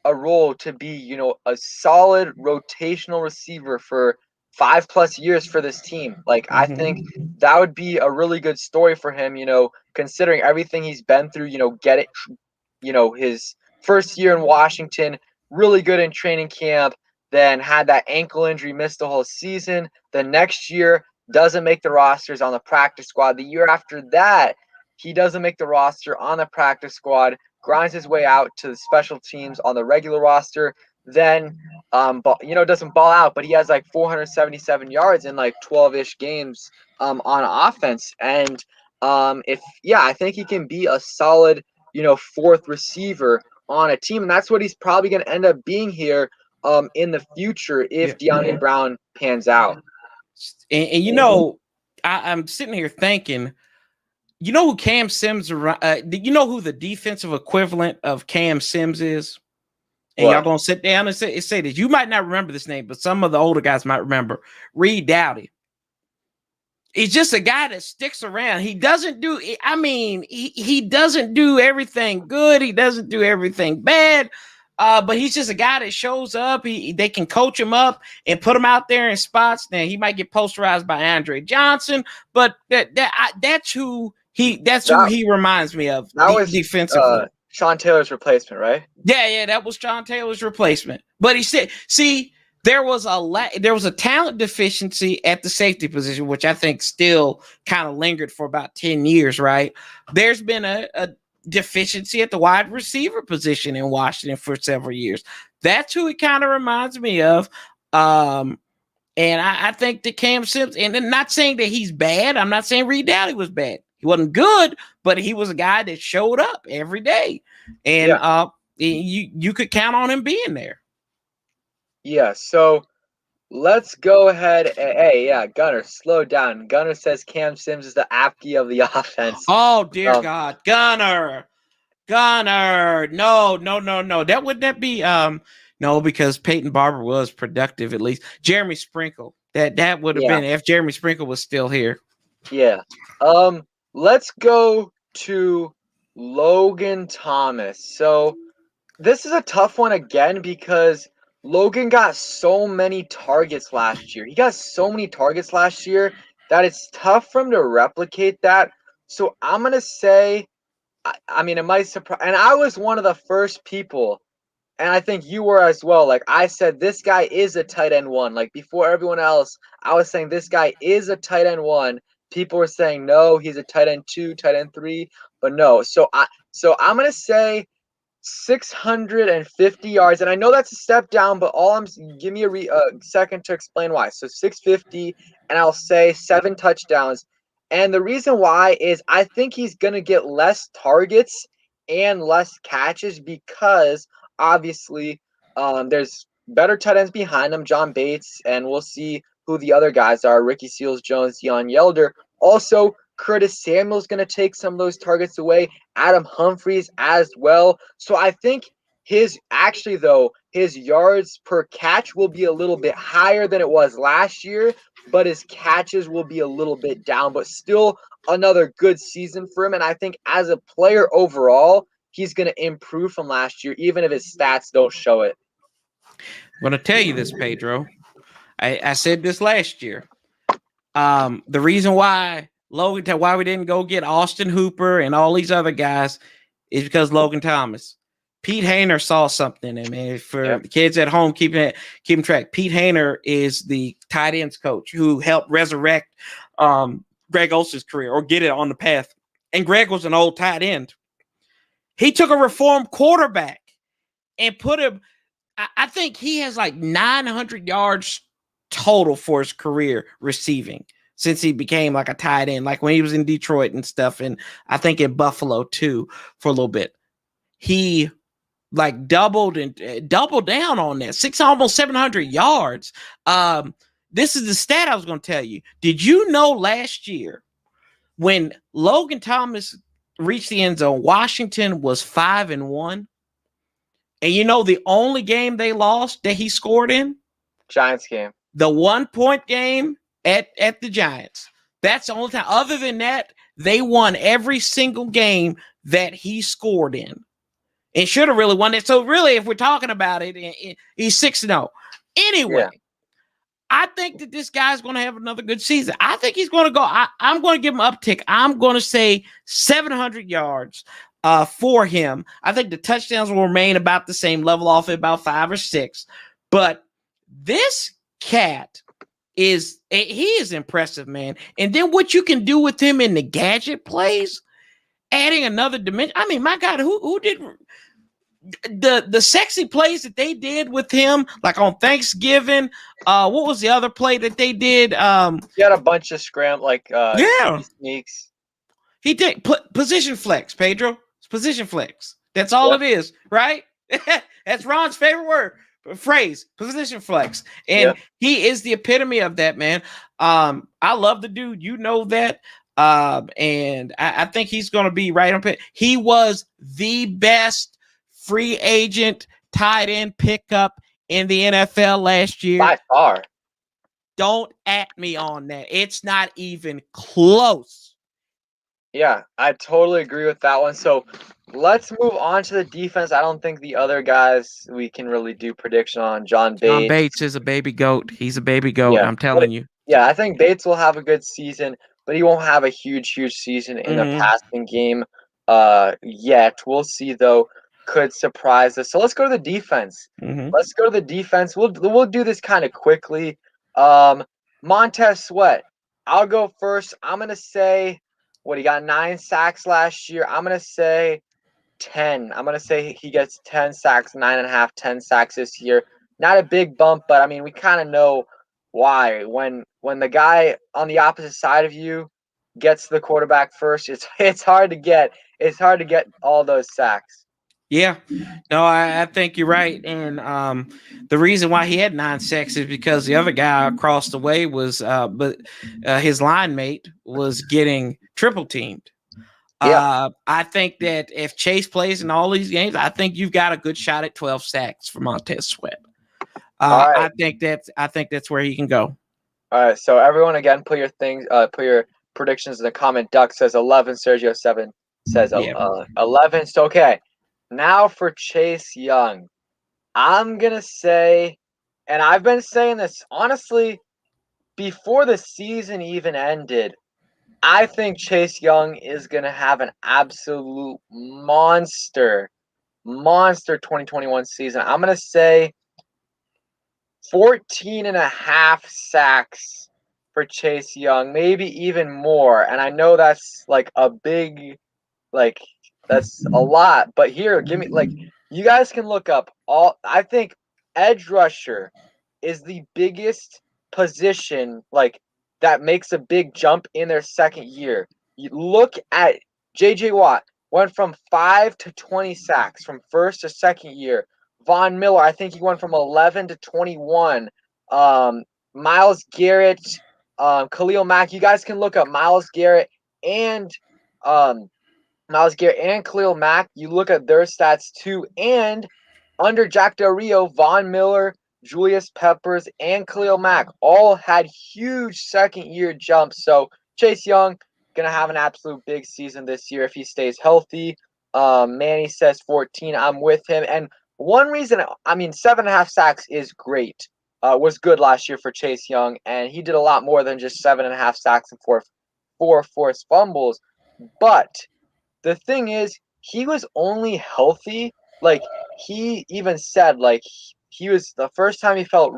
a role to be, a solid rotational receiver for 5+ years for this team. I think that would be a really good story for him, considering everything he's been through, his first year in Washington, really good in training camp, then had that ankle injury, missed the whole season. The next year, doesn't make the rosters on the practice squad. The year after that, he doesn't make the roster on the practice squad, grinds his way out to the special teams on the regular roster. then doesn't ball out, but he has like 477 yards in like 12-ish games on offense. And I think he can be a solid, fourth receiver on a team, and that's what he's probably going to end up being here in the future if De'Ami Brown pans out. And I'm sitting here thinking, you know who Cam Sims? You know who the defensive equivalent of Cam Sims is? And y'all gonna sit down and say this. You might not remember this name, but some of the older guys might remember. Reed Dowdy. He's just a guy that sticks around. He doesn't do. I mean, he doesn't do everything good. He doesn't do everything bad. But he's just a guy that shows up. They can coach him up and put him out there in spots. Now he might get posterized by Andre Johnson, but that's who he reminds me of. That was defensively. Sean Taylor's replacement, right? Yeah, that was Sean Taylor's replacement. But he said, there was a talent deficiency at the safety position, which I think still kind of lingered for about 10 years, right? There's been a deficiency at the wide receiver position in Washington for several years. That's who it kind of reminds me of. And I think that Cam Sims, and I'm not saying that he's bad. I'm not saying Reed Dowdy was bad. He wasn't good, but he was a guy that showed up every day. And you could count on him being there. Yeah, so let's go ahead. Gunner, slow down. Gunner says Cam Sims is the Apke of the offense. Oh, dear God. Gunner. No. That wouldn't be no, because Peyton Barber was productive at least. Jeremy Sprinkle. That would have been if Jeremy Sprinkle was still here. Yeah. Let's go to Logan Thomas. So this is a tough one again because Logan got so many targets last year. He got so many targets last year that it's tough for him to replicate that. So I'm going to say, I mean, it might surprise. And I was one of the first people, and I think you were as well. Like I said, this guy is a tight end one. Like before everyone else, I was saying this guy is a tight end one. People were saying no, he's a tight end 2, tight end 3, but no. So I'm going to say 650 yards, and I know that's a step down, but give me a second to explain why. So 650, and I'll say 7 touchdowns. And the reason why is I think he's going to get less targets and less catches because obviously there's better tight ends behind him, John Bates, and we'll see who the other guys are, Ricky Seals-Jones, Deion Yelder. Also, Curtis Samuel's going to take some of those targets away. Adam Humphries as well. So I think his yards per catch will be a little bit higher than it was last year, but his catches will be a little bit down, but still another good season for him. And I think as a player overall, he's going to improve from last year, even if his stats don't show it. I'm going to tell you this, Pedro. I said this last year. The reason why we didn't go get Austin Hooper and all these other guys is because Logan Thomas. Pete Hainer saw something. I mean, for the kids at home keeping track, Pete Hainer is the tight ends coach who helped resurrect Greg Olson's career or get it on the path. And Greg was an old tight end. He took a reformed quarterback and put him. I think he has like 900 yards total for his career receiving since he became like a tight end, like when he was in Detroit and stuff. And I think in Buffalo too for a little bit. He like doubled down on that. Almost 700 yards. This is the stat I was going to tell you. Did you know last year when Logan Thomas reached the end zone, Washington was 5-1? And you know the only game they lost that he scored in? Giants game. The 1-point game at the Giants. That's the only time. Other than that, they won every single game that he scored in. And should have really won it. So really, if we're talking about it, he's 6-0. Anyway, I think that this guy's going to have another good season. I think he's going to go. I'm going to give him an uptick. I'm going to say 700 yards for him. I think the touchdowns will remain about the same level, off at about 5 or 6. But this cat he is impressive, man. And then what you can do with him in the gadget plays, adding another dimension. I mean, my God, who did the sexy plays that they did with him, like on Thanksgiving. What was the other play that they did? He had a bunch of Yeah, sneaks. he did position flex, Pedro. It's position flex. That's all Yep. it is, right? That's Ron's favorite phrase, position flex. And Yep. he is the epitome of that, man. I love the dude. You know that. And I think he's going to be right on pit. He was the best free agent tight end pickup in the NFL last year. By far. Don't at me on that. It's not even close. Yeah, I totally agree with that one. So let's move on to the defense. I don't think the other guys we can really do prediction on. John Bates is a baby goat. He's a baby goat. Yeah. I'm telling you. Yeah, I think Bates will have a good season, but he won't have a huge season in the passing game yet. We'll see, though. Could surprise us. So let's go to the defense. Let's go to the defense. We'll do this kind of quickly. Montez Sweat. I'll go first. I'm gonna say what he got 9 sacks last year. I'm gonna say 10. I'm gonna say he gets 10 sacks, 9.5, 10 sacks this year. Not a big bump, but I mean we kind of know why. When the guy on the opposite side of you gets the quarterback first, it's hard to get all those sacks. Yeah, no, I think you're right, and the reason why he had 9 sacks is because the other guy across the way was, his line mate was getting triple teamed. Yeah. I think that if Chase plays in all these games, I think you've got a good shot at 12 sacks for Montez Sweat. Right. I think that's where he can go. All right, so everyone again, put your predictions in the comment. Duck says 11. Sergio 7 says 11. So okay, now for Chase Young, I'm gonna say, and I've been saying this honestly before the season even ended. I think Chase Young is gonna have an absolute monster 2021 season. I'm gonna say 14.5 sacks for Chase Young, maybe even more. And I know that's like that's a lot. But here, give me you guys can look up I think edge rusher is the biggest position that makes a big jump in their second year. You look at JJ Watt went from 5 to 20 sacks from first to second year. Von Miller, I think he went from 11 to 21. Myles Garrett, Khalil Mack. You guys can look up Myles Garrett and Khalil Mack. You look at their stats too. And under Jack Del Rio, Von Miller, Julius Peppers, and Khalil Mack all had huge second year jumps. So Chase Young gonna have an absolute big season this year if he stays healthy. Manny says 14. I'm with him. And one reason, 7.5 sacks is great. Was good last year for Chase Young, and he did a lot more than just 7.5 sacks and four forced fumbles. But the thing is, he was only healthy. He even said, he was the first time he felt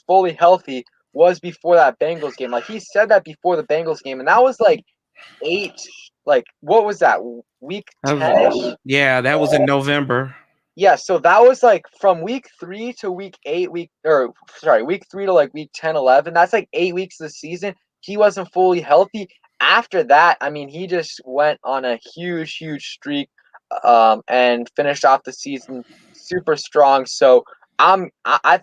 fully healthy was before that Bengals game. He said that before the Bengals game, and that was what was that, week 10? Yeah, that was in November. Yeah, so that was from week 3 to week 8, week 3 to week 10, 11. That's 8 weeks of the season. He wasn't fully healthy. After that, he just went on a huge streak, and finished off the season super strong. So I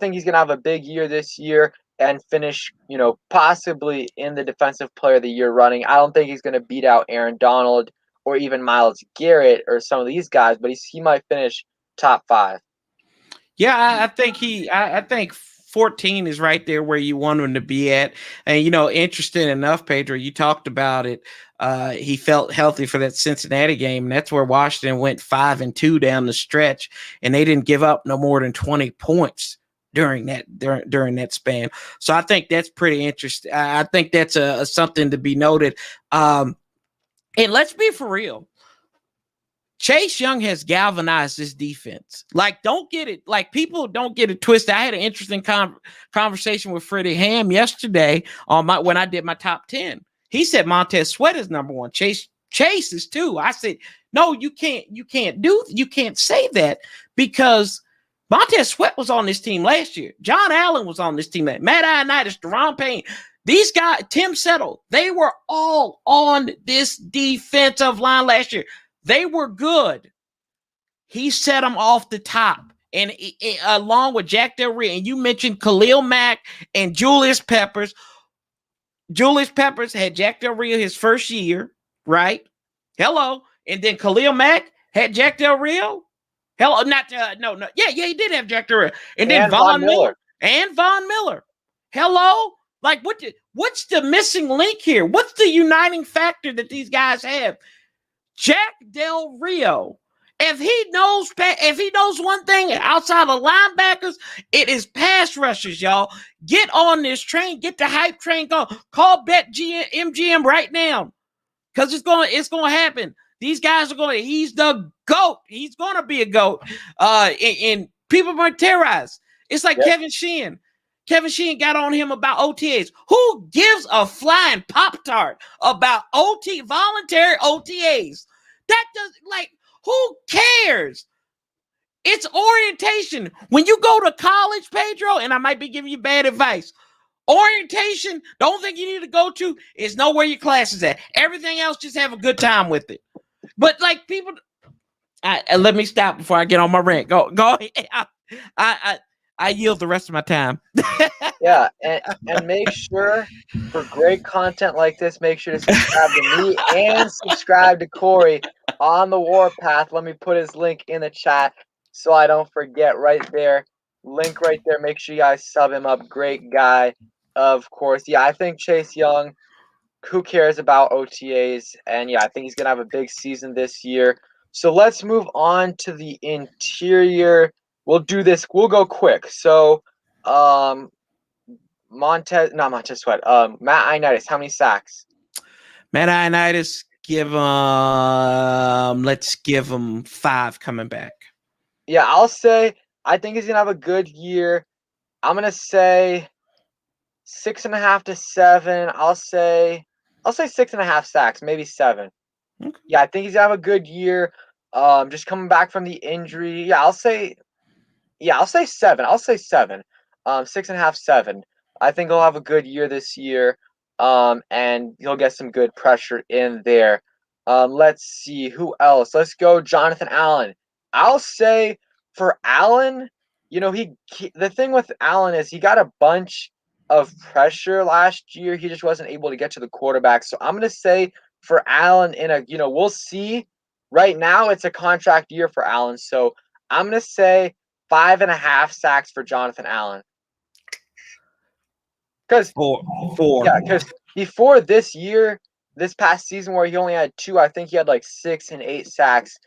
think he's gonna have a big year this year and finish, possibly in the Defensive Player of the Year running. I don't think he's gonna beat out Aaron Donald or even Myles Garrett or some of these guys, but he might finish top 5. Yeah, I think 14 is right there where you want him to be at. And interesting enough, Pedro, you talked about it. He felt healthy for that Cincinnati game, and that's where Washington went 5-2 down the stretch, and they didn't give up no more than 20 points during that span. So I think that's pretty interesting. I think that's a something to be noted. And let's be for real. Chase Young has galvanized this defense. Don't get it. People don't get it twisted. I had an interesting conversation with Freddie Ham yesterday when I did my top 10. He said Montez Sweat is number 1. Chase is 2. I said, no, you can't say that because Montez Sweat was on this team last year. John Allen was on this team. Matt Ioannidis, Deron Payne. These guys, Tim Settle, they were all on this defensive line last year. They were good. He set them off the top. And along with Jack Del Rio, and you mentioned Khalil Mack and Julius Peppers. Julius Peppers had Jack Del Rio his first year, right? Hello. And then Khalil Mack had Jack Del Rio. Hello, no. Yeah, he did have Jack Del Rio. And then Von Miller. And Von Miller. Hello? Like, what's the missing link here? What's the uniting factor that these guys have? Jack Del Rio. If he knows one thing outside of linebackers, it is pass rushers, y'all. Get on this train. Get the hype train going. Call BetMGM right now, because it's going to happen. These guys are going to. He's the GOAT. He's going to be a GOAT. And people are terrorized. It's like Kevin Sheehan. Kevin Sheehan got on him about OTAs. Who gives a flying Pop-Tart about voluntary OTAs? That does, like, who cares? It's orientation. When you go to college, Pedro, and I might be giving you bad advice, orientation, the only thing you need to go to is know where your class is at. Everything else, just have a good time with it. But like people, let me stop before I get on my rant. Go ahead. I yield the rest of my time. Yeah, and make sure for great content like this, make sure to subscribe to me and subscribe to Corey on the Warpath. Let me put his link in the chat so I don't forget. Right there, link right there. Make sure you guys sub him up. Great guy, of course. Yeah, I think Chase Young, who cares about OTAs? And yeah, I think he's going to have a big season this year. So let's move on to the interior. We'll do this. We'll go quick. So, Matt Ioannidis, how many sacks? Matt Ioannidis, let's give him 5 coming back. Yeah, I think he's gonna have a good year. I'm gonna say 6.5 to 7. I'll say 6.5 sacks, maybe 7. Okay. Yeah, I think he's gonna have a good year. Just coming back from the injury. Yeah, I'll say 7. I'll say 7. 6.5, 7. I think he'll have a good year this year. And he'll get some good pressure in there. Let's see who else. Let's go, Jonathan Allen. I'll say for Allen, the thing with Allen is he got a bunch of pressure last year. He just wasn't able to get to the quarterback. So I'm gonna say for Allen we'll see. Right now it's a contract year for Allen. So I'm gonna say 5.5 sacks for Jonathan Allen. Because before this past season where he only had 2, I think he had like 6 and 8 sacks.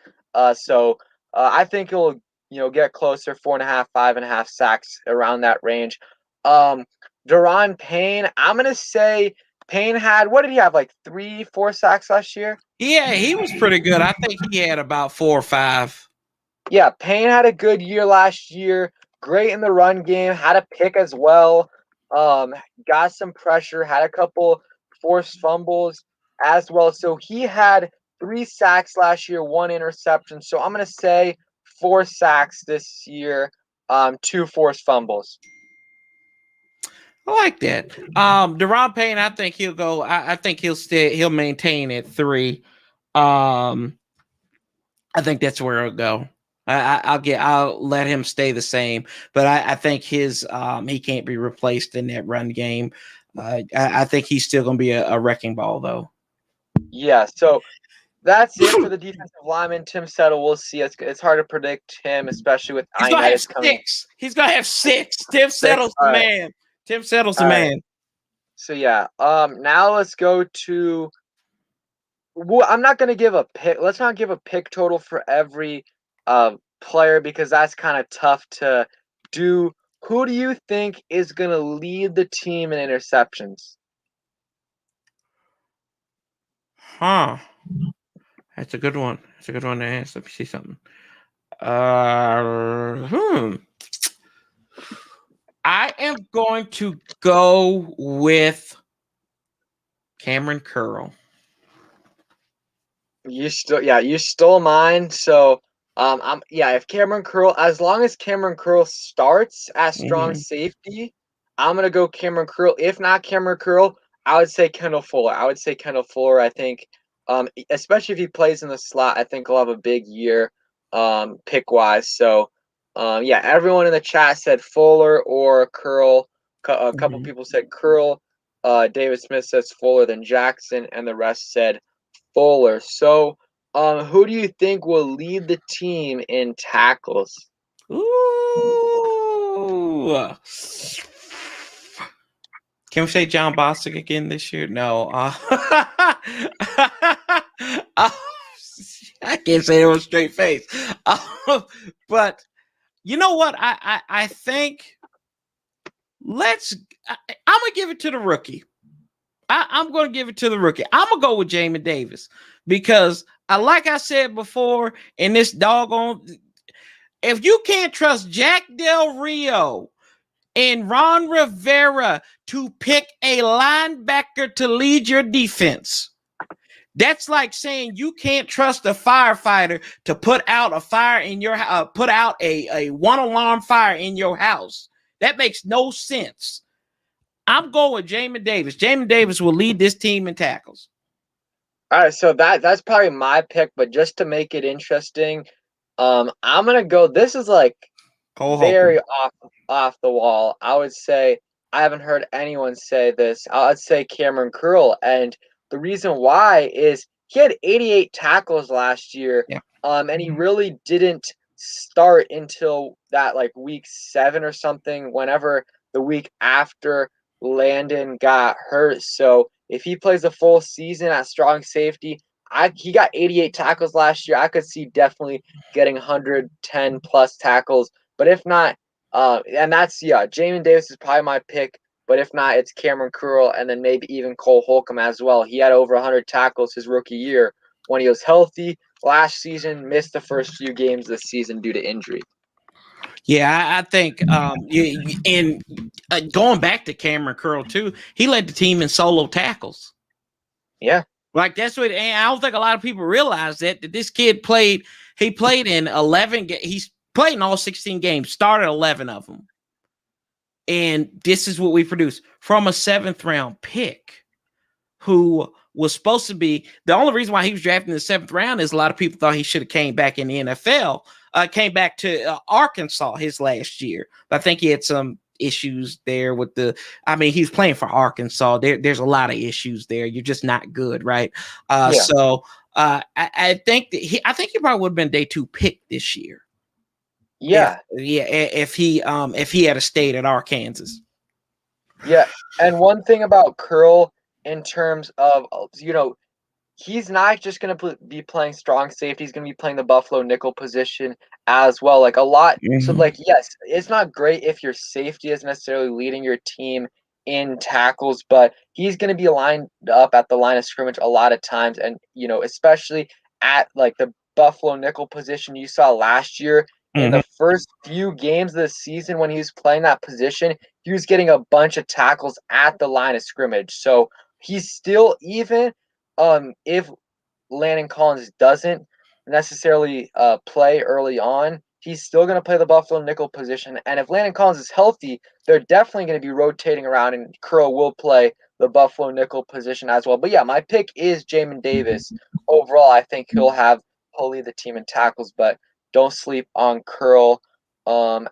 So I think he'll get closer, 4.5, 5.5 sacks around that range. Deron Payne, I'm gonna say Payne had, what did he have, like 3, 4 sacks last year? Yeah, he was pretty good. I think he had about 4 or 5. Yeah, Payne had a good year last year. Great in the run game. Had a pick as well. Got some pressure. Had a couple forced fumbles as well. So he had 3 sacks last year, 1 interception. So I'm gonna say 4 sacks this year. 2 forced fumbles. I like that. Deron Payne, I think he'll go. I think he'll maintain at 3. I think that's where it'll go. I'll let him stay the same, but I think he can't be replaced in that run game. I think he's still going to be a wrecking ball, though. Yeah. So that's it for the defensive lineman. Tim Settle, we'll see. It's hard to predict him, especially with Ioannidis coming. He's going to have 6. Tim Settle's the man. Tim Settle's the man. So yeah. Now let's go to. Well, I'm not going to give a pick. Let's not give a pick total for every player because that's kind of tough to do. Who do you think is going to lead the team in interceptions? Huh. That's a good one. That's a good one to ask. Let me see something. I am going to go with Cameron Curl. You stole mine. So If Cameron Curl, as long as Cameron Curl starts at strong Mm-hmm. safety, I'm gonna go Cameron Curl. If not Cameron Curl, I would say Kendall Fuller. I think, especially if he plays in the slot, I think he'll have a big year, pick wise. So, everyone in the chat said Fuller or Curl. A couple Mm-hmm. people said Curl. David Smith says Fuller, then Jackson, and the rest said Fuller. So, who do you think will lead the team in tackles? Ooh. Can we say John Bostic again this year? No. I can't say it with a straight face. But you know what? I think I'm gonna give it to the rookie. I'm gonna give it to the rookie. I'm gonna go with Jamin Davis because like I said before, in this doggone, if you can't trust Jack Del Rio and Ron Rivera to pick a linebacker to lead your defense, that's like saying you can't trust a firefighter to put out a fire in your put out a one alarm fire in your house. That makes no sense. I'm going with Jamin Davis. Jamin Davis will lead this team in tackles. All right, so that's probably my pick, but just to make it interesting, I'm gonna go. This is like Cole very Holcomb. off the wall. I would say I haven't heard anyone say this. I'd say Cameron Curl, and the reason why is he had 88 tackles last year, Yeah. and he really didn't start until that like week 7 or something. Whenever the week after Landon got hurt, so if he plays a full season at strong safety, he got 88 tackles last year. I could see definitely getting 110 plus tackles. But if not, and Jamin Davis is probably my pick. But if not, it's Cameron Curl and then maybe even Cole Holcomb as well. He had over 100 tackles his rookie year when he was healthy last season. Missed the first few games this season due to injury. Yeah, I think, and going back to Cameron Curl too, he led the team in solo tackles. Yeah, like that's what. And I don't think a lot of people realize that this kid played. He played in 11. He's played in all 16 games. Started 11 of them. And this is what we produced from a 7th round pick, who was supposed to be the only reason why he was drafted in the 7th round is a lot of people thought he should have came back in the NFL. Came back to Arkansas his last year. But I think he had some issues there with he's playing for Arkansas. There's a lot of issues there. You're just not good, right? So I think that he probably would have been day 2 pick this year. Yeah. If he had stayed at Arkansas. Yeah. And one thing about Curl in terms of, he's not just going to be playing strong safety. He's going to be playing the Buffalo nickel position as well. Like a lot. So, yes, it's not great if your safety is necessarily leading your team in tackles, but he's going to be lined up at the line of scrimmage a lot of times. And, especially at like the Buffalo nickel position you saw last year in the first few games of the season when he was playing that position, he was getting a bunch of tackles at the line of scrimmage. So he's still even if Landon Collins doesn't necessarily play early on, he's still going to play the Buffalo nickel position. And if Landon Collins is healthy, they're definitely going to be rotating around, and Curl will play the Buffalo nickel position as well. But yeah, my pick is Jamin Davis. Overall, I think he'll lead the team in tackles, but don't sleep on Curl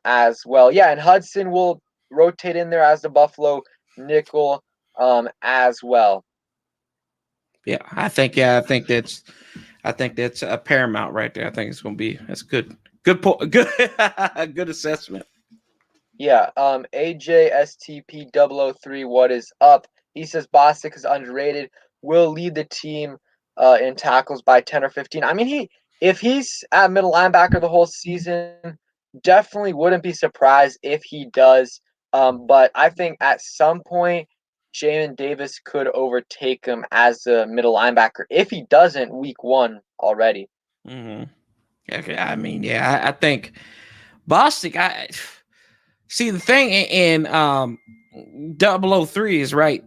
as well. Yeah, and Hudson will rotate in there as the Buffalo nickel as well. Yeah, I think that's a paramount right there. I think it's going to be good good assessment. Yeah, AJSTP003, what is up? He says Bostic is underrated. Will lead the team in tackles by 10 or 15. I mean, if he's at middle linebacker the whole season, definitely wouldn't be surprised if he does. But I think at some point, Jamin Davis could overtake him as a middle linebacker if he doesn't week 1 already. Mm-hmm. Okay, I mean, yeah, I think Bostic. See the thing in 003 is right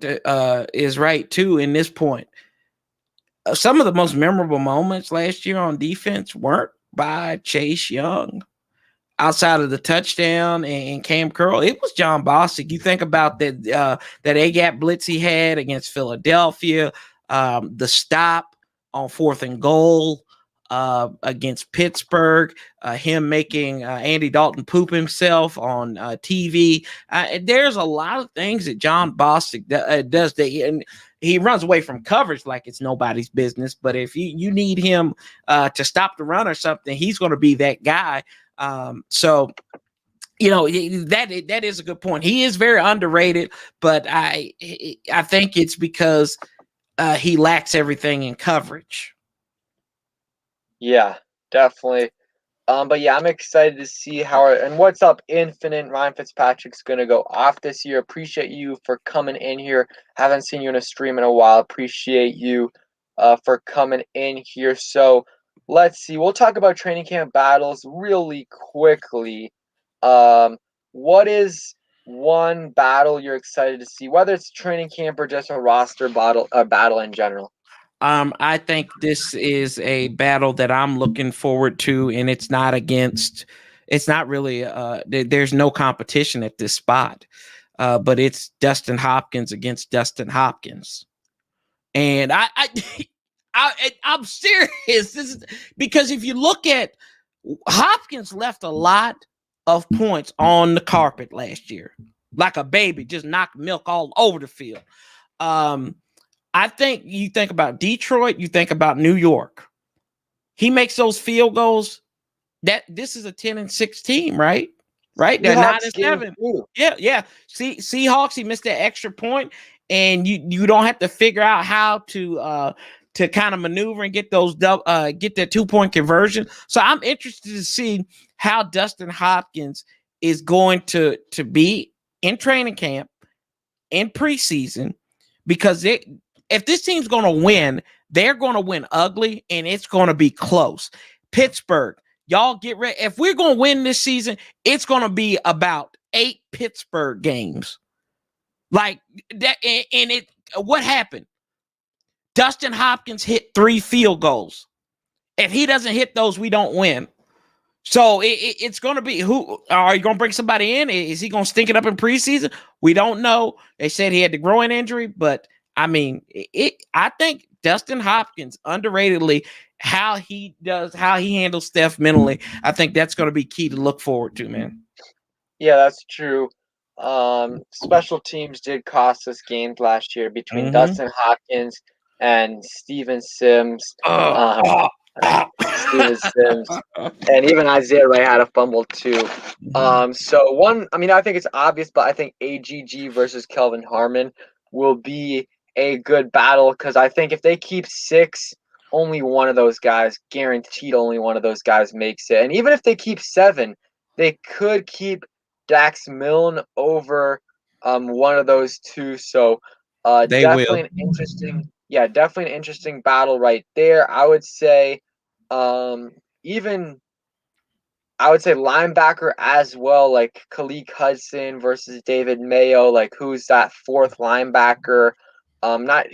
too. In this point, some of the most memorable moments last year on defense weren't by Chase Young. Outside of the touchdown and Cam Curl, it was John Bostic. You think about that A-gap blitz he had against Philadelphia, the stop on 4th and goal against Pittsburgh, him making Andy Dalton poop himself on TV. There's a lot of things that John Bostic does and he runs away from coverage like it's nobody's business. But if you need him to stop the run or something, he's going to be that guy. So that is a good point. He is very underrated, but I think it's because he lacks everything in coverage. Yeah, definitely. But yeah, I'm excited to see and what's up, Infinite. Ryan Fitzpatrick's gonna go off this year. Appreciate you for coming in here. Haven't seen you in a stream in a while. Appreciate you for coming in here. So let's see. We'll talk about training camp battles really quickly. What is one battle you're excited to see, whether it's training camp or just a roster battle in general? I think this is a battle that I'm looking forward to, and it's not really, there's no competition at this spot, but it's Dustin Hopkins against Dustin Hopkins. And I'm serious. This is because if you look at Hopkins left a lot of points on the carpet last year, like a baby, just knocked milk all over the field. I think you think about Detroit, you think about New York. He makes those field goals. That this is a 10-6 team, right? Right? They're 9-7. Yeah. Seahawks, he missed that extra point, and you don't have to figure out how to kind of maneuver and get those get that 2-point conversion. So I'm interested to see how Dustin Hopkins is going to be in training camp, in preseason, because if this team's going to win, they're going to win ugly, and it's going to be close. Pittsburgh, y'all get ready. If we're going to win this season, it's going to be about 8 Pittsburgh games. Like that, and what happened? Dustin Hopkins hit 3 field goals. If he doesn't hit those, we don't win. So it's going to be, who are you going to bring somebody in? Is he going to stink it up in preseason? We don't know. They said he had the groin injury, but I mean, I think Dustin Hopkins, underratedly, how he handles Steph mentally, I think that's going to be key to look forward to, man. Yeah, that's true. Special teams did cost us games last year between Dustin Hopkins and Steven Sims. Steven Sims, and even Isaiah Ray had a fumble too. So I think it's obvious, but I think AGG versus Kelvin Harmon will be a good battle, because I think if they keep 6, only one of those guys, guaranteed only one of those guys makes it. And even if they keep 7, they could keep Dax Milne over one of those two. So definitely an interesting battle right there. I would say linebacker as well, like Khaleke Hudson versus David Mayo, like who's that 4th linebacker. Not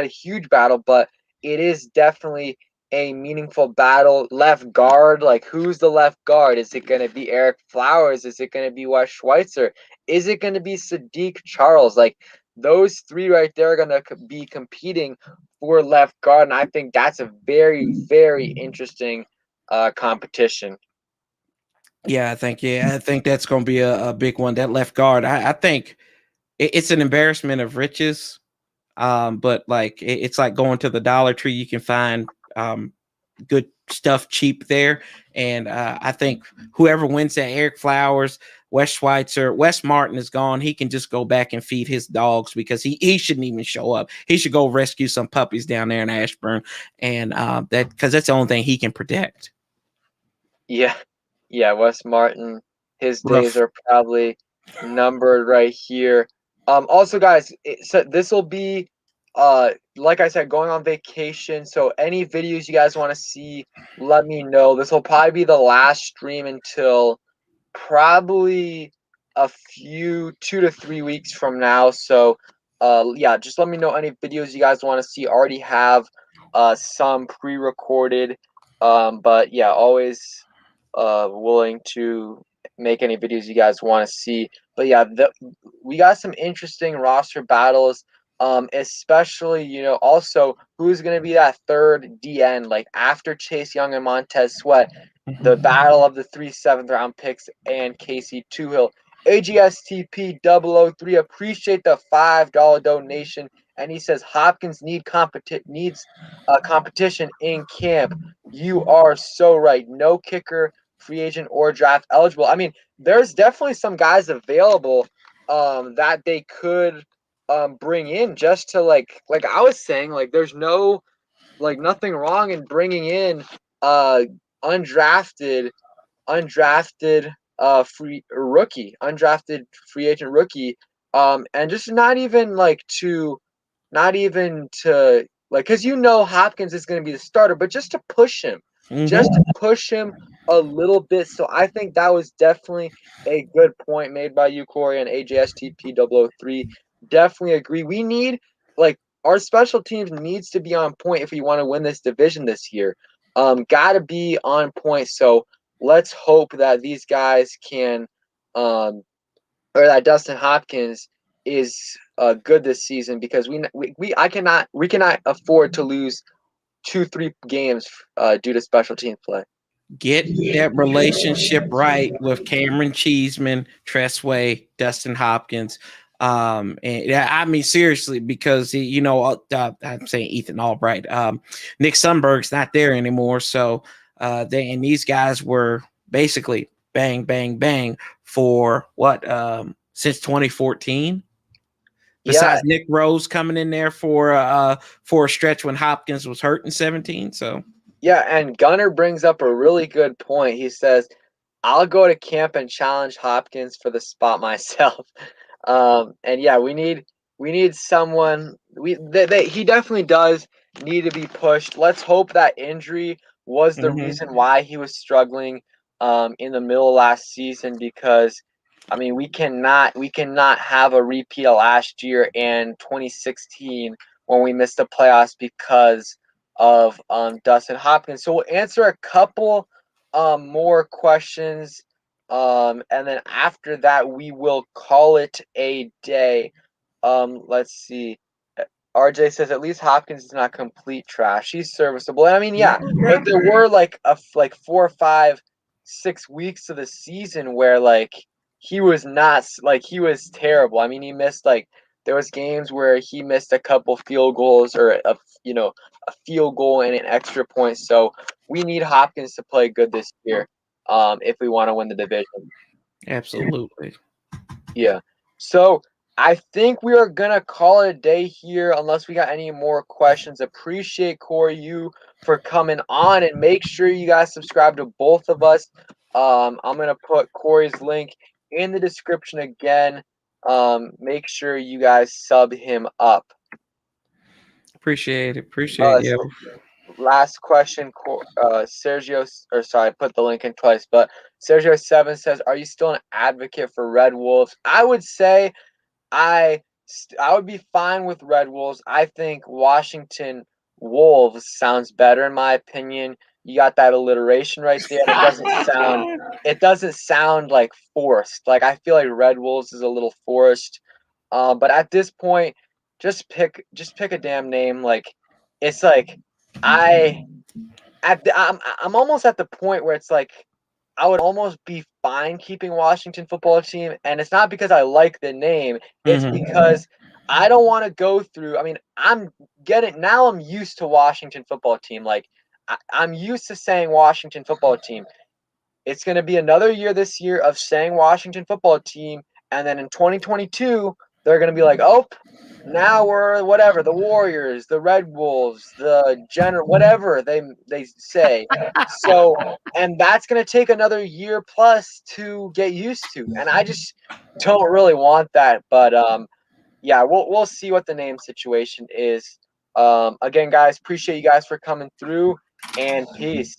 a huge battle, but it is definitely a meaningful battle. Left guard, like who's the left guard? Is it going to be Eric Flowers? Is it going to be Wes Schweitzer? Is it going to be Sadiq Charles? Like those 3 right there are going to be competing for left guard, and I think that's a very, very interesting competition. Yeah, I think that's going to be a big one. That left guard, I think it's an embarrassment of riches. But like it's like going to the Dollar Tree. You can find good stuff cheap there, and I think whoever wins that, Eric Flowers, Wes Schweitzer, Wes Martin is gone. He can just go back and feed his dogs, because he shouldn't even show up. He should go rescue some puppies down there in Ashburn, and because that's the only thing he can protect. Yeah, Wes Martin, his days are probably numbered right here. Also, guys, so this will be, like I said, going on vacation. So any videos you guys want to see, let me know. This will probably be the last stream until probably a few 2 to 3 weeks from now. So, yeah, just let me know any videos you guys want to see. Already have some pre-recorded. But yeah, always willing to make any videos you guys want to see. But yeah, we got some interesting roster battles. Especially, also who's going to be that third DN, like after Chase Young and Montez Sweat, the battle of the 3 7th-round picks and Casey Toohill. AGSTP 003, appreciate the $5 donation. And he says Hopkins needs competition in camp. You are so right. No kicker, free agent, or draft eligible. I mean, there's definitely some guys available that they could bring in just to like I was saying, like there's nothing wrong in bringing in uh undrafted undrafted free agent rookie, and just not even to like, because Hopkins is going to be the starter, but just to push him, a little bit. So I think that was definitely a good point made by you, Corey, and AJSTP 003. Definitely agree. We need, like, our special teams needs to be on point if we want to win this division this year. Got to be on point. So let's hope that these guys can, or that Dustin Hopkins is good this season, because we cannot afford to lose 2-3 games due to special team play. Get that relationship right with Cameron Cheeseman, Tressway, Dustin Hopkins. And I mean, seriously, because I'm saying Ethan Albright, Nick Sundberg's not there anymore. So these guys were basically bang, bang, bang for what, since 2014. Besides Nick Rose coming in there for a stretch when Hopkins was hurt in 2017. So yeah, and Gunner brings up a really good point. He says, "I'll go to camp and challenge Hopkins for the spot myself." And yeah, we need someone. He definitely does need to be pushed. Let's hope that injury was the reason why he was struggling in the middle of last season, because I mean, we cannot have a repeat of last year and 2016 when we missed the playoffs because of Dustin Hopkins. So we'll answer a couple more questions, and then after that we will call it a day. Let's see. RJ says at least Hopkins is not complete trash. He's serviceable. And I mean, yeah, but there were like 4 or 5, 6 weeks of the season where like he was not, like, he was terrible. I mean, he missed, like, there was games where he missed a couple field goals, or a field goal and an extra point. So we need Hopkins to play good this year, if we want to win the division. absolutely. Yeah. So I think we are gonna call it a day here, unless we got any more questions. Appreciate, Corey, you for coming on, and make sure you guys subscribe to both of us. I'm gonna put Corey's link in the description again. Make sure you guys sub him up. Appreciate it. Last question, Sergio, or sorry, I put the link in twice, but Sergio7 says, "Are you still an advocate for Red Wolves?" I would say I would be fine with Red Wolves. I think Washington Wolves sounds better in my opinion. You got that alliteration right there. It doesn't sound like forced. Like, I feel like Red Wolves is a little forced. But at this point, just pick a damn name. Like, it's like I'm almost at the point where it's like I would almost be fine keeping Washington football team, and it's not because I like the name. It's because I don't want to go through. I mean, I'm used to Washington football team. Like, I'm used to saying Washington football team. It's going to be another year this year of saying Washington football team, and then in 2022 they're going to be like, oh, now we're whatever, the Warriors, the Red Wolves, the general, whatever they say. So, and that's going to take another year plus to get used to, and I just don't really want that. But yeah, we'll see what the name situation is. Again, guys, appreciate you guys for coming through, and peace.